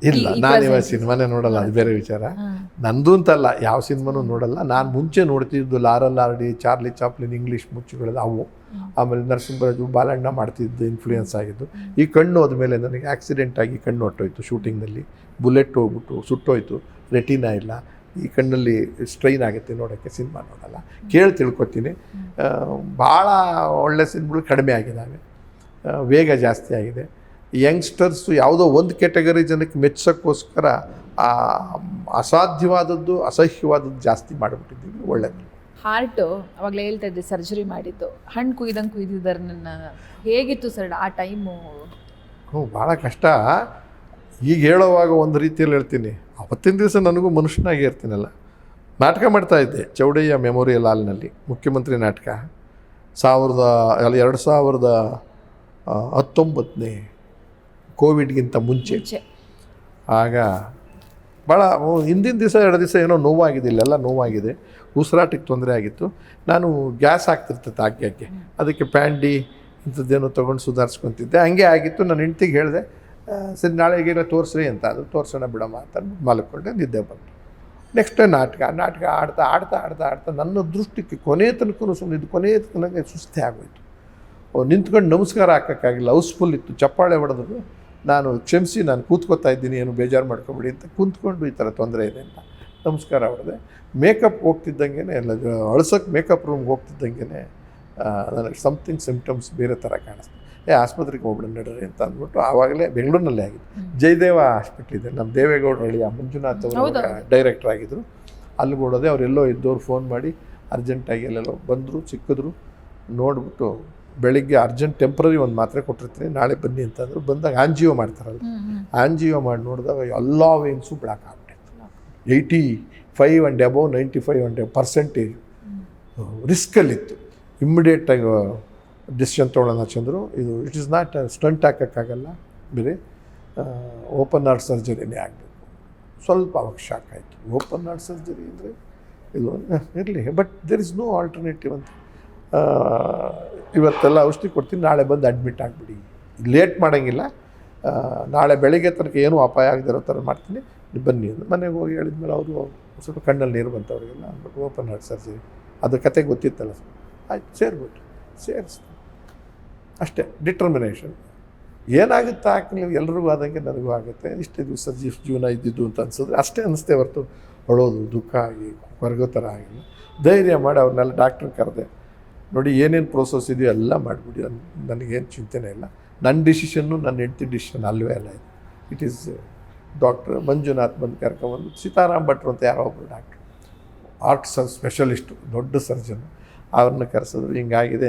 ಇಲ್ಲ, ನಾನಿವಾಗ ಸಿನಿಮಾನೇ ನೋಡಲ್ಲ, ಅದು ಬೇರೆ ವಿಚಾರ. ನಂದು ಅಂತಲ್ಲ, ಯಾವ ಸಿನಿಮಾನೂ ನೋಡಲ್ಲ. ನಾನು ಮುಂಚೆ ನೋಡ್ತಿದ್ದು ಲಾರಲ್ ಆರ್ಡಿ, ಚಾರ್ಲಿ ಚಾಪ್ಲಿನ್, ಇಂಗ್ಲೀಷ್ ಮುಚ್ಚುಗಳದ್ದು ಅವು. ಆಮೇಲೆ ನರಸಿಂಹರಾಜು, ಬಾಲಣ್ಣ ಮಾಡ್ತಿದ್ದು ಇನ್ಫ್ಲೂಯೆನ್ಸ್ ಆಗಿದ್ದು. ಈ ಕಣ್ಣು ಹೋದ್ಮೇಲೆ ನನಗೆ ಆಕ್ಸಿಡೆಂಟ್ ಆಗಿ ಕಣ್ಣು ಹೊಟ್ಟೋಯ್ತು ಶೂಟಿಂಗ್ನಲ್ಲಿ. ಬುಲೆಟ್ ಹೋಗ್ಬಿಟ್ಟು ಸುಟ್ಟೋಯ್ತು, ರೆಟಿನಾ ಇಲ್ಲ. ಈ ಕಣ್ಣಲ್ಲಿ ಸ್ಟ್ರೈನ್ ಆಗುತ್ತೆ ನೋಡೋಕ್ಕೆ, ಸಿನಿಮಾ ನೋಡಲ್ಲ, ಕೇಳಿ ತಿಳ್ಕೊತೀನಿ. ಭಾಳ ಒಳ್ಳೆ ಸಿನಿಮಾಗಳು ಕಡಿಮೆ ಆಗಿದ್ದಾವೆ, ವೇಗ ಜಾಸ್ತಿ ಆಗಿದೆ. ಯಂಗ್ಸ್ಟರ್ಸು ಯಾವುದೋ ಒಂದು ಕ್ಯಾಟಗರಿ ಜನಕ್ಕೆ ಮೆಚ್ಚೋಕ್ಕೋಸ್ಕರ ಅಸಾಧ್ಯವಾದದ್ದು ಅಸಹ್ಯವಾದದ್ದು ಜಾಸ್ತಿ ಮಾಡಿಬಿಟ್ಟಿದ್ದೀವಿ. ಒಳ್ಳೆಯದು. ಹಾರ್ಟು ಅವಾಗಲೇ ಹೇಳ್ತಾ ಇದ್ದೆ ಸರ್ಜರಿ ಮಾಡಿದ್ದು, ಹಣ್ಣು ಕುಯ್ದಿದ್ದಾರೆ ನನ್ನ. ಹೇಗಿತ್ತು ಸರ್ ಆ ಟೈಮು? ಭಾಳ ಕಷ್ಟ. ಈಗ ಹೇಳೋವಾಗ ಒಂದು ರೀತಿಯಲ್ಲಿ ಹೇಳ್ತೀನಿ, ಅವತ್ತಿನ ದಿವಸ ನನಗೂ ಮನುಷ್ಯನಾಗಿ ಇರ್ತೀನಲ್ಲ. ನಾಟಕ ಮಾಡ್ತಾಯಿದ್ದೆ ಚೌಡಯ್ಯ ಮೆಮೋರಿಯಲ್ ಹಾಲ್ನಲ್ಲಿ, ಮುಖ್ಯಮಂತ್ರಿ ನಾಟಕ 2019 ಕೋವಿಡ್ಗಿಂತ ಮುಂಚೆ. ಆಗ ಭಾಳ ಹಿಂದಿನ ದಿವಸ 2 ದಿವಸ ಏನೋ ನೋವಾಗಿದ್ದಿಲ್ಲ, ಎಲ್ಲ ನೋವಾಗಿದೆ, ಉಸಿರಾಟಕ್ಕೆ ತೊಂದರೆ ಆಗಿತ್ತು. ನಾನು ಗ್ಯಾಸ್ ಆಗ್ತಿರ್ತೈತೆ ಆಕೆ ಅದಕ್ಕೆ ಪ್ಯಾಂಡಿ ಇಂಥದ್ದೇನೋ ತೊಗೊಂಡು ಸುಧಾರಿಸ್ಕೊತಿದ್ದೆ. ಹಂಗೆ ಆಗಿತ್ತು. ನನ್ನ ಹೆಂಡ್ತಿಗೆ ಹೇಳಿದೆ, ಸರಿ ನಾಳೆಗೆಲ್ಲ ತೋರಿಸ್ರಿ ಅಂತ. ಅದು ತೋರಿಸೋಣ ಬಿಡಮ್ಮ ಅಂತ ಮಲ್ಕೊಂಡೆ, ನಿದ್ದೆ ಬಂತು. ನೆಕ್ಸ್ಟ್ ನಾಟಕ ಆಡ್ತಾ ನನ್ನ ದೃಷ್ಟಿಗೆ ಕೊನೆ ತನಕ ಸುಮ್ಮನೆ ಕೊನೆ ತನಕ ಸುಸ್ತೇ ಆಗೋಯ್ತು. ನಿಂತ್ಕೊಂಡು ನಮಸ್ಕಾರ ಹಾಕೋಕ್ಕಾಗಿಲ್ಲ, ಹೌಸ್ಫುಲ್ ಇತ್ತು, ಚಪ್ಪಾಳೆ ಹೊಡೆದ್ರು. ನಾನು ಕ್ಷಮಿಸಿ, ನಾನು ಕೂತ್ಕೋತಾ ಇದ್ದೀನಿ, ಏನು ಬೇಜಾರು ಮಾಡ್ಕೊಬೇಡಿ ಅಂತ ಕೂತ್ಕೊಂಡು ಈ ಥರ ತೊಂದರೆ ಇದೆ ಅಂತ ನಮಸ್ಕಾರ ಹೊಡೆದೆ. ಮೇಕಪ್ ಹೋಗ್ತಿದ್ದಂಗೆ, ಎಲ್ಲ ಅಳ್ಸೋಕ್ಕೆ ಮೇಕಪ್ ರೂಮ್ಗೆ ಹೋಗ್ತಿದ್ದಂಗೆ ನನಗೆ ಸಮಥಿಂಗ್ ಸಿಮ್ಟಮ್ಸ್ ಬೇರೆ ಥರ ಕಾಣಿಸ್ತು. ಆಸ್ಪತ್ರೆಗೆ ಹೋಗ್ಬಿಡ ನಡ್ರಿ ಅಂತ ಅಂದ್ಬಿಟ್ಟು ಆವಾಗಲೇ ಬೆಂಗಳೂರಿನಲ್ಲೇ ಆಗಿತ್ತು. ಜಯದೇವ ಹಾಸ್ಪಿಟ್ಲ್ ಇದೆ, ನಮ್ಮ ದೇವೇಗೌಡರ ಹಳ್ಳಿಯ ಮಂಜುನಾಥ್ ಅವರು ಡೈರೆಕ್ಟರ್ ಆಗಿದ್ದರು. ಅಲ್ಲಿಗೆ ಓಡೋದೆ. ಅವರೆಲ್ಲೋ ಇದ್ದವ್ರು ಫೋನ್ ಮಾಡಿ ಅರ್ಜೆಂಟಾಗಿ ಎಲ್ಲೆಲ್ಲೋ ಬಂದರು, ಸಿಕ್ಕಿದ್ರು. ನೋಡಿಬಿಟ್ಟು ಬೆಳಿಗ್ಗೆ ಅರ್ಜೆಂಟ್ ಟೆಂಪ್ರರಿ ಒಂದು ಮಾತ್ರೆ ಕೊಟ್ಟಿರ್ತೀನಿ, ನಾಳೆ ಬನ್ನಿ ಅಂತಂದರು. ಬಂದಾಗ ಆಂಜಿಯೋ ಮಾಡ್ತಾರಲ್ಲ, ಆಂಜಿಯೋ ಮಾಡಿ ನೋಡಿದಾಗ ಎಲ್ಲ ವೇನ್ಸು ಬ್ಲಾಕ್ ಆಗ್ಬಿಟ್ಟಿತ್ತು. 85 ಆ್ಯಂಡ್ ಅಬೌವ್ 95% ರಿಸ್ಕಲ್ಲಿತ್ತು. ಇಮ್ಮಿಡಿಯೇಟಾಗಿ ಡಿಸಿಷನ್ ತೊಗೊಳ್ಳೋಣ ಚಂದ್ರು. ಇದು ಇಟ್ ಈಸ್ ನಾಟ್ ಸ್ಟಂಟ್ ಹಾಕೋಕ್ಕಾಗಲ್ಲ, ಬೇರೆ ಓಪನ್ ಹಾರ್ಟ್ ಸರ್ಜರಿನೇ ಆಗಬೇಕು. ಸ್ವಲ್ಪ ಅವಾಗ ಶಾಕ್ ಆಯಿತು. ಓಪನ್ ಹಾರ್ಟ್ ಸರ್ಜರಿ ಅಂದರೆ ಇದು ಇರಲಿ, but there is no alternative ಅಂತ. ಇವತ್ತೆಲ್ಲ ಔಷಧಿ ಕೊಡ್ತೀನಿ, ನಾಳೆ ಬಂದು ಅಡ್ಮಿಟ್ ಆಗಿಬಿಡಿ, ಲೇಟ್ ಮಾಡೋಂಗಿಲ್ಲ, ನಾಳೆ ಬೆಳಗ್ಗೆ ತನಕ ಏನೂ ಅಪಾಯ ಆಗದಿರೋ ಥರ ಮಾಡ್ತೀನಿ, ನೀವು ಬನ್ನಿ ಅಂತ. ಮನೆಗೆ ಹೋಗಿ ಹೇಳಿದ್ಮೇಲೆ ಅವರು ಸ್ವಲ್ಪ ಕಣ್ಣಲ್ಲಿ ನೀರು ಬಂತವರಿಗೆಲ್ಲ ಅಂದ್ಬಿಟ್ಟು ಓಪನ್ ಹಾರ್ಟ್ ಸರ್ಜರಿ. ಅದು ಕತೆ ಗೊತ್ತಿತ್ತಲ್ಲ, ಆಯ್ತು ಸೇರಿಬಿಟ್ಟು ಸೇರಿಸ್ತು ಅಷ್ಟೇ. ಡಿಟರ್ಮಿನೇಷನ್ ಏನಾಗುತ್ತೆ ಹಾಕಲಿ, ಎಲ್ರಿಗೂ ಆದಂಗೆ ನನಗೂ ಆಗುತ್ತೆ. ಇಷ್ಟೇ ದಿವಸ ಜೀವನ ಇದ್ದಿದ್ದು ಅಂತ ಅನ್ಸಿದ್ರೆ ಅಷ್ಟೇ ಅನ್ನಿಸ್ತೇ ಹೊರತು ಅಳೋದು ದುಃಖ ಆಗಿ ಹೊರಗೋ ಥರ ಆಗಿಲ್ಲ. ಧೈರ್ಯ ಮಾಡಿ ಅವ್ರನ್ನೆಲ್ಲ ಡಾಕ್ಟ್ರ್ ಕರೆದೆ. ನೋಡಿ ಏನೇನು ಪ್ರೋಸೆಸ್ ಇದೆಯೋ ಎಲ್ಲ ಮಾಡಿಬಿಡಿ, ನನಗೇನು ಚಿಂತೆನೇ ಇಲ್ಲ. ನನ್ನ ಡಿಸಿಷನ್ನು ನನ್ನ ಹೆಂಡ್ತಿ ಡಿಸಿಷನ್ ಅಲ್ಲವೇ ಅಲ್ಲ ಇದು. ಇಟ್ ಈಸ್ ಡಾಕ್ಟ್ರ್ ಮಂಜುನಾಥ್ ಬಂದು ಕರ್ಕೊಂಬಂದು, ಸೀತಾರಾಮ್ ಭಟ್ರು ಅಂತ ಯಾರೋ ಒಬ್ಬರು ಡಾಕ್ಟ್ರು, ಆರ್ಟ್ ಸ್ಪೆಷಲಿಸ್ಟು, ದೊಡ್ಡ ಸರ್ಜನ್, ಅವ್ರನ್ನ ಕರೆಸಿದ್ರು. ಹಿಂಗಾಗಿದೆ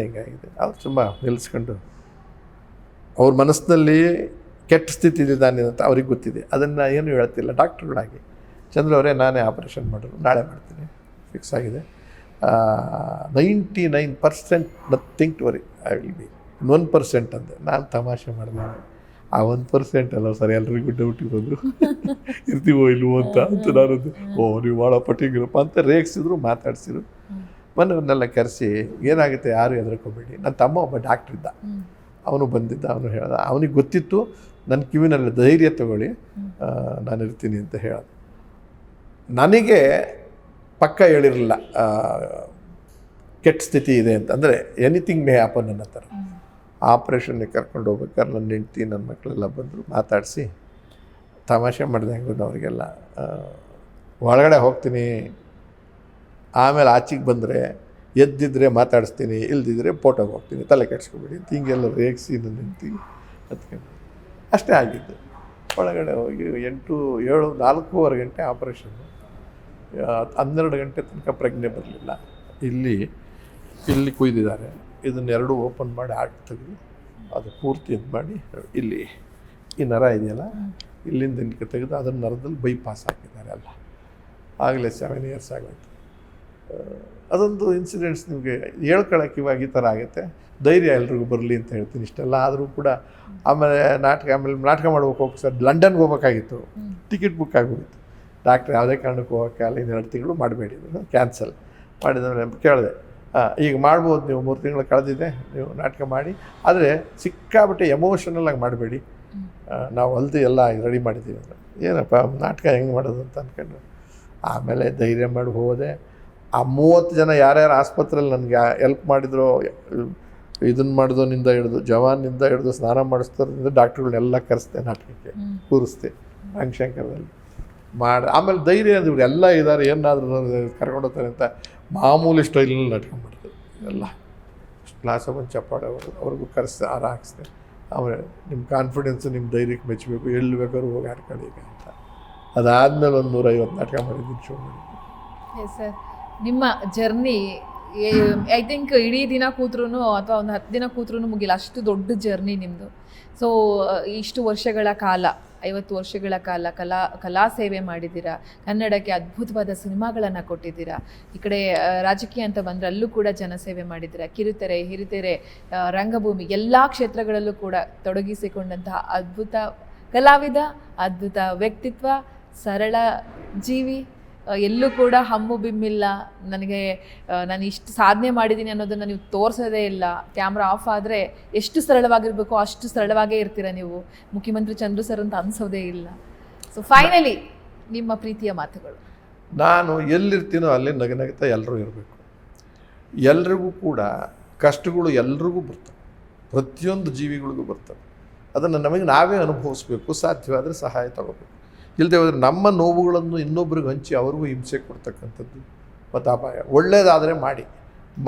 ಅವ್ರು ತುಂಬ ನಿಲ್ಲಿಸ್ಕೊಂಡು, ಅವ್ರ ಮನಸ್ಸಿನಲ್ಲಿ ಕೆಟ್ಟ ಸ್ಥಿತಿ ಇದ್ದಾನೆ ಅಂತ ಅವ್ರಿಗೆ ಗೊತ್ತಿದೆ, ಅದನ್ನು ಏನು ಹೇಳ್ತಿಲ್ಲ ಡಾಕ್ಟ್ರುಗಳಾಗಿ. ಚಂದ್ರವರೇ ನಾನೇ ಆಪ್ರೇಷನ್ ಮಾಡೋರು, ನಾಳೆ ಮಾಡ್ತೀನಿ, ಫಿಕ್ಸ್ ಆಗಿದೆ. 99% nothing to worry, I will be 1% ಅಂದೆ. ನಾನು ತಮಾಷೆ ಮಾಡಿದೆ, ಆ 1% ಅಲ್ಲ ಸರ್, ಎಲ್ರಿಗೂ ಡೌಟ್ ಇರೋದು ಇರ್ತೀವೋ ಇಲ್ವೋ ಅಂತ ನಾನದು. ನೀವು ಭಾಳ ಪಟ್ಟಿಗಿರಪ್ಪ ಅಂತ ರೇಗಿಸಿದ್ರು, ಮಾತಾಡಿಸಿದ್ರು. ಮನೆಯವ್ರನ್ನೆಲ್ಲ ಕರೆಸಿ, ಏನಾಗುತ್ತೆ ಯಾರು ಹೆದರ್ಕೋಬೇಡಿ. ನನ್ನ ತಮ್ಮ ಒಬ್ಬ ಡಾಕ್ಟ್ರ್ ಇದ್ದ, ಅವನು ಬಂದಿದ್ದ, ಅವನು ಹೇಳ್ದ, ಅವನಿಗೆ ಗೊತ್ತಿತ್ತು ನನ್ನ ಕಿವಿನಲ್ಲಿ ಧೈರ್ಯ ತಗೊಳ್ಳಿ, ನಾನು ಇರ್ತೀನಿ ಅಂತ ಹೇಳ್ದ. ನನಗೆ ಪಕ್ಕ ಹೇಳಿರಲಿಲ್ಲ ಕೆಟ್ಟ ಸ್ಥಿತಿ ಇದೆ ಅಂತ, ಅಂದರೆ ಎನಿಥಿಂಗ್ ಮೇ ಹ್ಯಾಪನ್ ಅನ್ನೋ ಥರ. ಆಪ್ರೇಷನ್ಗೆ ಕರ್ಕೊಂಡು ಹೋಗ್ಬೇಕಾದ್ರೆ ನನ್ನ ಹೆಂಡ್ತಿ ನನ್ನ ಮಕ್ಕಳೆಲ್ಲ ಬಂದರು, ಮಾತಾಡಿಸಿ ತಮಾಷೆ ಮಾಡಿದೆ ಹೆಂಗೂ ಅವರಿಗೆಲ್ಲ. ಒಳಗಡೆ ಹೋಗ್ತೀನಿ, ಆಮೇಲೆ ಆಚೆಗೆ ಬಂದರೆ ಎದ್ದಿದ್ರೆ ಮಾತಾಡಿಸ್ತೀನಿ, ಇಲ್ದಿದ್ರೆ ಫೋಟೋಗೆ ಹೋಗ್ತೀನಿ, ತಲೆ ಕೆಡ್ಸ್ಕೊಬೇಡಿ ಅಂತ ಹಿಂಗೆಲ್ಲ ರೇಗಿಸಿ ನನ್ನ ಹೆಂಡ್ತಿ ಹತ್ಕೊಂಡು ಅಷ್ಟೇ ಆಗಿದ್ದು. ಒಳಗಡೆ ಹೋಗಿ 4:30 ಗಂಟೆ ಆಪ್ರೇಷನ್ನು, 12 ಗಂಟೆ ತನಕ ಪ್ರಜ್ಞೆ ಬರಲಿಲ್ಲ. ಇಲ್ಲಿ ಕುಯ್ದಿದ್ದಾರೆ, ಇದನ್ನು 2 ಓಪನ್ ಮಾಡಿ ಆರ್ಟ್ ತೆಗೆದು ಅದು ಪೂರ್ತಿ ಇದು ಮಾಡಿ, ಇಲ್ಲಿ ಈ ನರ ಇದೆಯಲ್ಲ ಇಲ್ಲಿಂದ ಇಲ್ಲಿಗೆ ತೆಗೆದು ಅದನ್ನು ನರದಲ್ಲಿ ಬೈಪಾಸ್ ಹಾಕಿದ್ದಾರೆ ಎಲ್ಲ. ಆಗಲೇ 7 ಇಯರ್ಸ್ ಆಗೋಯ್ತು. ಅದೊಂದು ಇನ್ಸಿಡೆಂಟ್ಸ್ ನಿಮಗೆ ಹೇಳ್ಕೊಳಕ್ಕೆ ಇವಾಗ ಈ ಥರ ಆಗುತ್ತೆ. ಧೈರ್ಯ ಎಲ್ರಿಗೂ ಬರಲಿ ಅಂತ ಹೇಳ್ತೀನಿ. ಇಷ್ಟೆಲ್ಲ ಆದರೂ ಕೂಡ ಆಮೇಲೆ ನಾಟಕ ಮಾಡ್ಬೇಕು ಹೋಗಿ ಸರ್, ಲಂಡನ್ಗೆ ಹೋಗ್ಬೇಕಾಗಿತ್ತು, ಟಿಕೆಟ್ ಬುಕ್ ಆಗೋಗಿತ್ತು. ಡಾಕ್ಟ್ರ್ ಯಾವುದೇ ಕಾರಣಕ್ಕೂ ಹೋಗೋಕ್ಕಾಗಲ್ಲ, 2 ತಿಂಗಳು ಮಾಡಬೇಡಿ, ಕ್ಯಾನ್ಸಲ್ ಮಾಡಿದ್ರೆ ಕೇಳಿದೆ, ಈಗ ಮಾಡ್ಬೋದು ನೀವು, 3 ತಿಂಗಳು ಕಳೆದಿದೆ, ನೀವು ನಾಟಕ ಮಾಡಿ, ಆದರೆ ಸಿಕ್ಕಾಬಿಟ್ಟೆ ಎಮೋಷನಲ್ಲಾಗಿ ಮಾಡಬೇಡಿ, ನಾವು ಅಲ್ದು ಎಲ್ಲ ರೆಡಿ ಮಾಡಿದ್ದೀವಿ ಅಂದರೆ. ಏನಪ್ಪ ನಾಟಕ ಹೆಂಗೆ ಮಾಡೋದು ಅಂತ ಅಂದ್ಕೊಂಡು ಆಮೇಲೆ ಧೈರ್ಯ ಮಾಡಿ ಹೋದೆ. ಆ 30 ಜನ ಯಾರ್ಯಾರು ಆಸ್ಪತ್ರೆಯಲ್ಲಿ ನನಗೆ ಹೆಲ್ಪ್ ಮಾಡಿದ್ರು, ಇದನ್ನು ಮಾಡಿದೋನಿಂದ ಹಿಡಿದು ಜವಾನಿಂದ ಹಿಡಿದು ಸ್ನಾನ ಮಾಡಿಸ್ತಾರಿಂದ ಡಾಕ್ಟ್ರುಗಳನ್ನೆಲ್ಲ ಕರೆಸ್ತೆ, ನಾಟಕಕ್ಕೆ ಕೂರಿಸ್ತೆ ರಂಗಶಂಕರದಲ್ಲಿ. ಆಮೇಲೆ ಧೈರ್ಯ ಅಂದ್ರೆ ಇವ್ರು ಎಲ್ಲ ಇದ್ದಾರೆ ಏನಾದರೂ ಕರ್ಕೊಂಡು ಹೋಗ್ತಾರೆ ಅಂತ ಮಾಮೂಲಿ ಸ್ಟೈಲಲ್ಲಿ ನಾಟಕ ಮಾಡ್ತಾರೆ ಎಲ್ಲ ಕ್ಲಾಸ್ ಒಂದು ಚಪ್ಪಾಳೆ ಅವ್ರಿಗೂ ಕರೆಸಿ ಹಾರ ಹಾಕ್ಸ್ತಾರೆ. ಆಮೇಲೆ ನಿಮ್ಮ ಕಾನ್ಫಿಡೆನ್ಸು ನಿಮ್ಮ ಧೈರ್ಯಕ್ಕೆ ಮೆಚ್ಚಬೇಕು, ಎಲ್ಲಿ ಬೇಕಾದ್ರೂ ಹೋಗಿ ಆಡ್ಕೊಳ್ಳಿ ಈಗ ಅಂತ. ಅದಾದಮೇಲೆ ಒಂದು 150 ನಾಟಕ ಮಾಡಿದ್ದೀನಿ, ಶೋ ಮಾಡಿದ್ದೀನಿ. ಸರ್, ನಿಮ್ಮ ಜರ್ನಿ ಐ ಥಿಂಕ್ ಇಡೀ ದಿನ ಕೂತ್ರೂ ಅಥವಾ ಒಂದು 10 ದಿನ ಕೂತ್ರೂ ಮುಗಿಲ್ಲ, ಅಷ್ಟು ದೊಡ್ಡ ಜರ್ನಿ ನಿಮ್ಮದು. ಸೊ ಇಷ್ಟು ವರ್ಷಗಳ ಕಾಲ, 50 ವರ್ಷಗಳ ಕಾಲ ಕಲಾ ಸೇವೆ ಮಾಡಿದ್ದೀರಾ, ಕನ್ನಡಕ್ಕೆ ಅದ್ಭುತವಾದ ಸಿನಿಮಾಗಳನ್ನು ಕೊಟ್ಟಿದ್ದೀರಾ. ಈ ಕಡೆ ರಾಜಕೀಯ ಅಂತ ಬಂದರೆ ಅಲ್ಲೂ ಕೂಡ ಜನಸೇವೆ ಮಾಡಿದ್ದೀರಾ. ಕಿರುತೆರೆ, ಹಿರಿತೆರೆ, ರಂಗಭೂಮಿ ಎಲ್ಲ ಕ್ಷೇತ್ರಗಳಲ್ಲೂ ಕೂಡ ತೊಡಗಿಸಿಕೊಂಡಂತಹ ಅದ್ಭುತ ಕಲಾವಿದ, ಅದ್ಭುತ ವ್ಯಕ್ತಿತ್ವ, ಸರಳ ಜೀವಿ, ಎಲ್ಲೂ ಕೂಡ ಹಮ್ಮು ಬಿಮ್ಮಿಲ್ಲ. ನನಗೆ ನಾನು ಇಷ್ಟು ಸಾಧನೆ ಮಾಡಿದ್ದೀನಿ ಅನ್ನೋದನ್ನು ನೀವು ತೋರಿಸೋದೇ ಇಲ್ಲ. ಕ್ಯಾಮ್ರಾ ಆಫ್ ಆದರೆ ಎಷ್ಟು ಸರಳವಾಗಿರಬೇಕು ಅಷ್ಟು ಸರಳವಾಗೇ ಇರ್ತೀರ ನೀವು. ಮುಖ್ಯಮಂತ್ರಿ ಚಂದ್ರು ಸರ್ ಅಂತ ಅನಿಸೋದೇ ಇಲ್ಲ. ಸೊ ಫೈನಲಿ ನಿಮ್ಮ ಪ್ರೀತಿಯ ಮಾತುಗಳು. ನಾನು ಎಲ್ಲಿರ್ತೀನೋ ಅಲ್ಲಿ ನಗನಗ್ತಾ ಎಲ್ಲರೂ ಇರಬೇಕು. ಎಲ್ರಿಗೂ ಕೂಡ ಕಷ್ಟಗಳು ಎಲ್ರಿಗೂ ಬರ್ತವೆ, ಪ್ರತಿಯೊಂದು ಜೀವಿಗಳಿಗೂ ಬರ್ತವೆ. ಅದನ್ನು ನಮಗೆ ನಾವೇ ಅನುಭವಿಸ್ಬೇಕು, ಸಾಧ್ಯವಾದರೆ ಸಹಾಯ ತಗೋಬೇಕು. ಇಲ್ಲದೆ ಹೋದರೆ ನಮ್ಮ ನೋವುಗಳನ್ನು ಇನ್ನೊಬ್ರಿಗೆ ಹಂಚಿ ಅವ್ರಿಗೂ ಹಿಂಸೆ ಕೊಡ್ತಕ್ಕಂಥದ್ದು ಮತ್ತು ಅಪಾಯ. ಒಳ್ಳೆಯದಾದರೆ ಮಾಡಿ,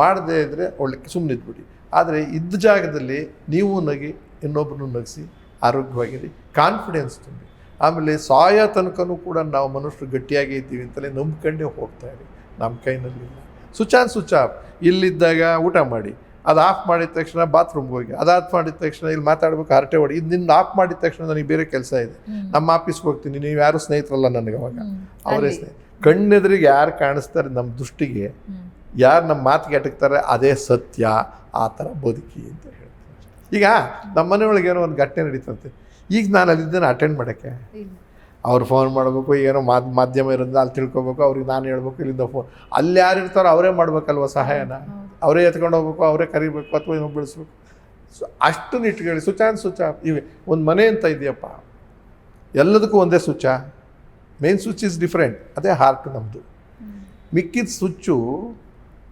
ಮಾಡದೇ ಇದ್ದರೆ ಸುಮ್ಮನೆ ಇದ್ಬಿಡಿ. ಆದರೆ ಇದ್ದ ಜಾಗದಲ್ಲಿ ನೀವು ನಗಿ, ಇನ್ನೊಬ್ಬರನ್ನು ನಗಿಸಿ, ಆರೋಗ್ಯವಾಗಿರಿ, ಕಾನ್ಫಿಡೆನ್ಸ್ ತುಂಬಿ. ಆಮೇಲೆ ಸಾಯೋ ತನಕನೂ ಕೂಡ ನಾವು ಮನುಷ್ಯರು ಗಟ್ಟಿಯಾಗಿ ಇದ್ದೀವಿ ಅಂತಲೇ ನಂಬ್ಕೊಂಡೇ ಹೋಗ್ತಾಯಿರಿ. ನಮ್ಮ ಕೈನಲ್ಲಿಲ್ಲ. Switch off. ಇಲ್ಲಿದ್ದಾಗ ಊಟ ಮಾಡಿ, ಅದು ಆಫ್ ಮಾಡಿದ ತಕ್ಷಣ ಬಾತ್ರೂಮ್ಗೆ ಹೋಗಿ, ಅದು ಆಫ್ ಮಾಡಿದ ತಕ್ಷಣ ಇಲ್ಲಿ ಮಾತಾಡ್ಬೇಕು, ಹರಟೆ ಹೊಡಿ. ಇದು ನಿನ್ನ ಆಫ್ ಮಾಡಿದ ತಕ್ಷಣ ನನಗೆ ಬೇರೆ ಕೆಲಸ ಇದೆ, ನಮ್ಮ ಆಫೀಸ್ಗೆ ಹೋಗ್ತೀನಿ, ನೀವು ಯಾರು ಸ್ನೇಹಿತರಲ್ಲ ನನಗೆ. ಅವಾಗ ಅವರೇ ಸ್ನೇಹಿತರು. ಕಣ್ಣೆದುರಿಗೆ ಯಾರು ಕಾಣಿಸ್ತಾರೆ ನಮ್ಮ ದೃಷ್ಟಿಗೆ, ಯಾರು ನಮ್ಮ ಮಾತಿಗೆ ಅಟಕ್ತಾರೆ, ಅದೇ ಸತ್ಯ. ಆ ಥರ ಬದುಕಿ ಅಂತ ಹೇಳ್ತಾರೆ. ಈಗ ನಮ್ಮ ಮನೆಯೊಳಗೆ ಏನೋ ಒಂದು ಘಟನೆ ನಡೀತಂತೆ, ಈಗ ನಾನು ಅಲ್ಲಿದ್ದೇನೆ ಅಟೆಂಡ್ ಮಾಡೋಕ್ಕೆ. ಅವ್ರು ಫೋನ್ ಮಾಡಬೇಕು, ಏನೋ ಮಾಧ್ಯಮ ಇರೋದು ಅಲ್ಲಿ ತಿಳ್ಕೊಬೇಕು, ಅವ್ರಿಗೆ ನಾನು ಹೇಳ್ಬೇಕು, ಇಲ್ಲಿಂದ ಫೋನ್. ಅಲ್ಲಿ ಯಾರು ಇರ್ತಾರೋ ಅವರೇ ಮಾಡ್ಬೇಕಲ್ವ ಸಹಾಯನ, ಅವರೇ ಎತ್ಕೊಂಡು ಹೋಗ್ಬೇಕು, ಅವರೇ ಕರಿಬೇಕು ಅಥವಾ ಏನೋ ಬೆಳೆಸ್ಬೇಕು. ಸೊ ಅಷ್ಟು ನಿಟ್ಕೊಳ್ಳಿ. Switch off. ಇವೆ ಒಂದು ಮನೆ ಅಂತ ಇದೆಯಪ್ಪ, ಎಲ್ಲದಕ್ಕೂ ಒಂದೇ ಸ್ವಿಚ್ಚಾ? Main switch is different. ಅದೇ ಹಾರ್ಟ್ ನಮ್ಮದು. ಮಿಕ್ಕಿದ ಸ್ವಿಚ್ಚು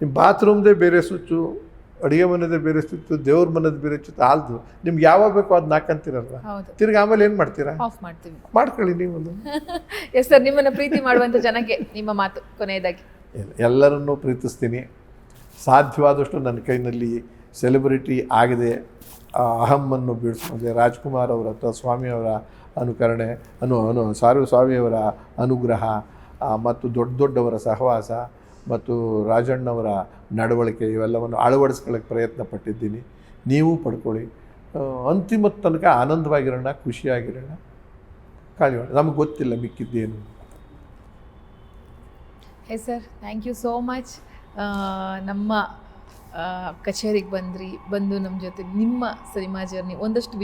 ನಿಮ್ಮ ಬಾತ್ರೂಮ್ದೇ ಬೇರೆ ಸ್ವಿಚ್ಚು, ಅಡುಗೆ ಮನೆದೇ ಬೇರೆ ಸ್ವಿಚ್ಚು, ದೇವ್ರ ಮನೆದು ಬೇರೆ ಸ್ವಿಚ್. ಆಲ್ದು ನಿಮ್ಗೆ ಯಾವಾಗ ಬೇಕೋ ಅದನ್ನ ಹಾಕಂತೀರಲ್ವ, ತಿರ್ಗಿ ಆಮೇಲೆ ಏನು ಮಾಡ್ತೀರಾ? ಆಫ್ ಮಾಡ್ತೀವಿ. ಮಾಡ್ಕೊಳ್ಳಿ ನೀವು. ಎಸ್ ಸರ್, ನಿಮ್ಮನ್ನು ಪ್ರೀತಿ ಮಾಡುವಂಥ ಜನಕ್ಕೆ ನಿಮ್ಮ ಮಾತು ಕೊನೆಯದಾಗಿ. ಎಲ್ಲರನ್ನೂ ಪ್ರೀತಿಸ್ತೀನಿ. ಸಾಧ್ಯವಾದಷ್ಟು ನನ್ನ ಕೈನಲ್ಲಿ ಸೆಲೆಬ್ರಿಟಿ ಆಗದೆ ಅಹಮ್ಮನ್ನು ಬಿಡಿಸ್ಕೊಂಡೆ. ರಾಜ್ಕುಮಾರ್ ಅವರ ಅಥವಾ ಸ್ವಾಮಿಯವರ ಅನುಕರಣೆ ಸ್ವಾಮಿಯವರ ಅನುಗ್ರಹ ಮತ್ತು ದೊಡ್ಡವರ ಸಹವಾಸ ಮತ್ತು ರಾಜಣ್ಣವರ ನಡವಳಿಕೆ ಇವೆಲ್ಲವನ್ನು ಅಳವಡಿಸ್ಕೊಳ್ಳೋಕ್ಕೆ ಪ್ರಯತ್ನ ಪಟ್ಟಿದ್ದೀನಿ. ನೀವು ಪಡ್ಕೊಳ್ಳಿ. ಅಂತಿಮ ತನಕ ಆನಂದವಾಗಿರೋಣ, ಖುಷಿಯಾಗಿರೋಣ, ಕಾಳಿಯೋಣ. ನಮಗೆ ಗೊತ್ತಿಲ್ಲ ಮಿಕ್ಕಿದ್ದೇನು. Yes sir, thank you so much. ನಮ್ಮ ಕಚೇರಿಗೆ ಬಂದು ನಮ್ಮ ಜೊತೆ ನಿಮ್ಮ ಸಿನಿಮಾ ಜರ್ನಿ ಒಂದಷ್ಟು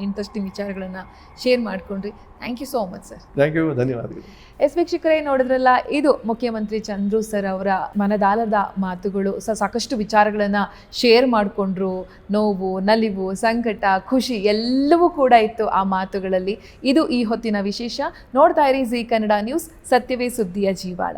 ಇಂಟ್ರೆಸ್ಟಿಂಗ್ ವಿಚಾರಗಳನ್ನು ಶೇರ್ ಮಾಡಿಕೊಂಡ್ರಿ. Thank you so much sir. Thank you, ಧನ್ಯವಾದಗಳು. ಎಸ್ ವೀಕ್ಷಕರೇ, ನೋಡಿದ್ರಲ್ಲ, ಇದು ಮುಖ್ಯಮಂತ್ರಿ ಚಂದ್ರು ಸರ್ ಅವರ ಮನದಾಳದ ಮಾತುಗಳು. ಸಾಕಷ್ಟು ವಿಚಾರಗಳನ್ನು ಶೇರ್ ಮಾಡಿಕೊಂಡ್ರು. ನೋವು, ನಲಿವು, ಸಂಕಟ, ಖುಷಿ ಎಲ್ಲವೂ ಕೂಡ ಇತ್ತು ಆ ಮಾತುಗಳಲ್ಲಿ. ಇದು ಈ ಹೊತ್ತಿನ ವಿಶೇಷ. ನೋಡ್ತಾ ಇರಿ ಜೀ ಕನ್ನಡ ನ್ಯೂಸ್, ಸತ್ಯವೇ ಸುದ್ದಿಯ ಜೀವಾಳ.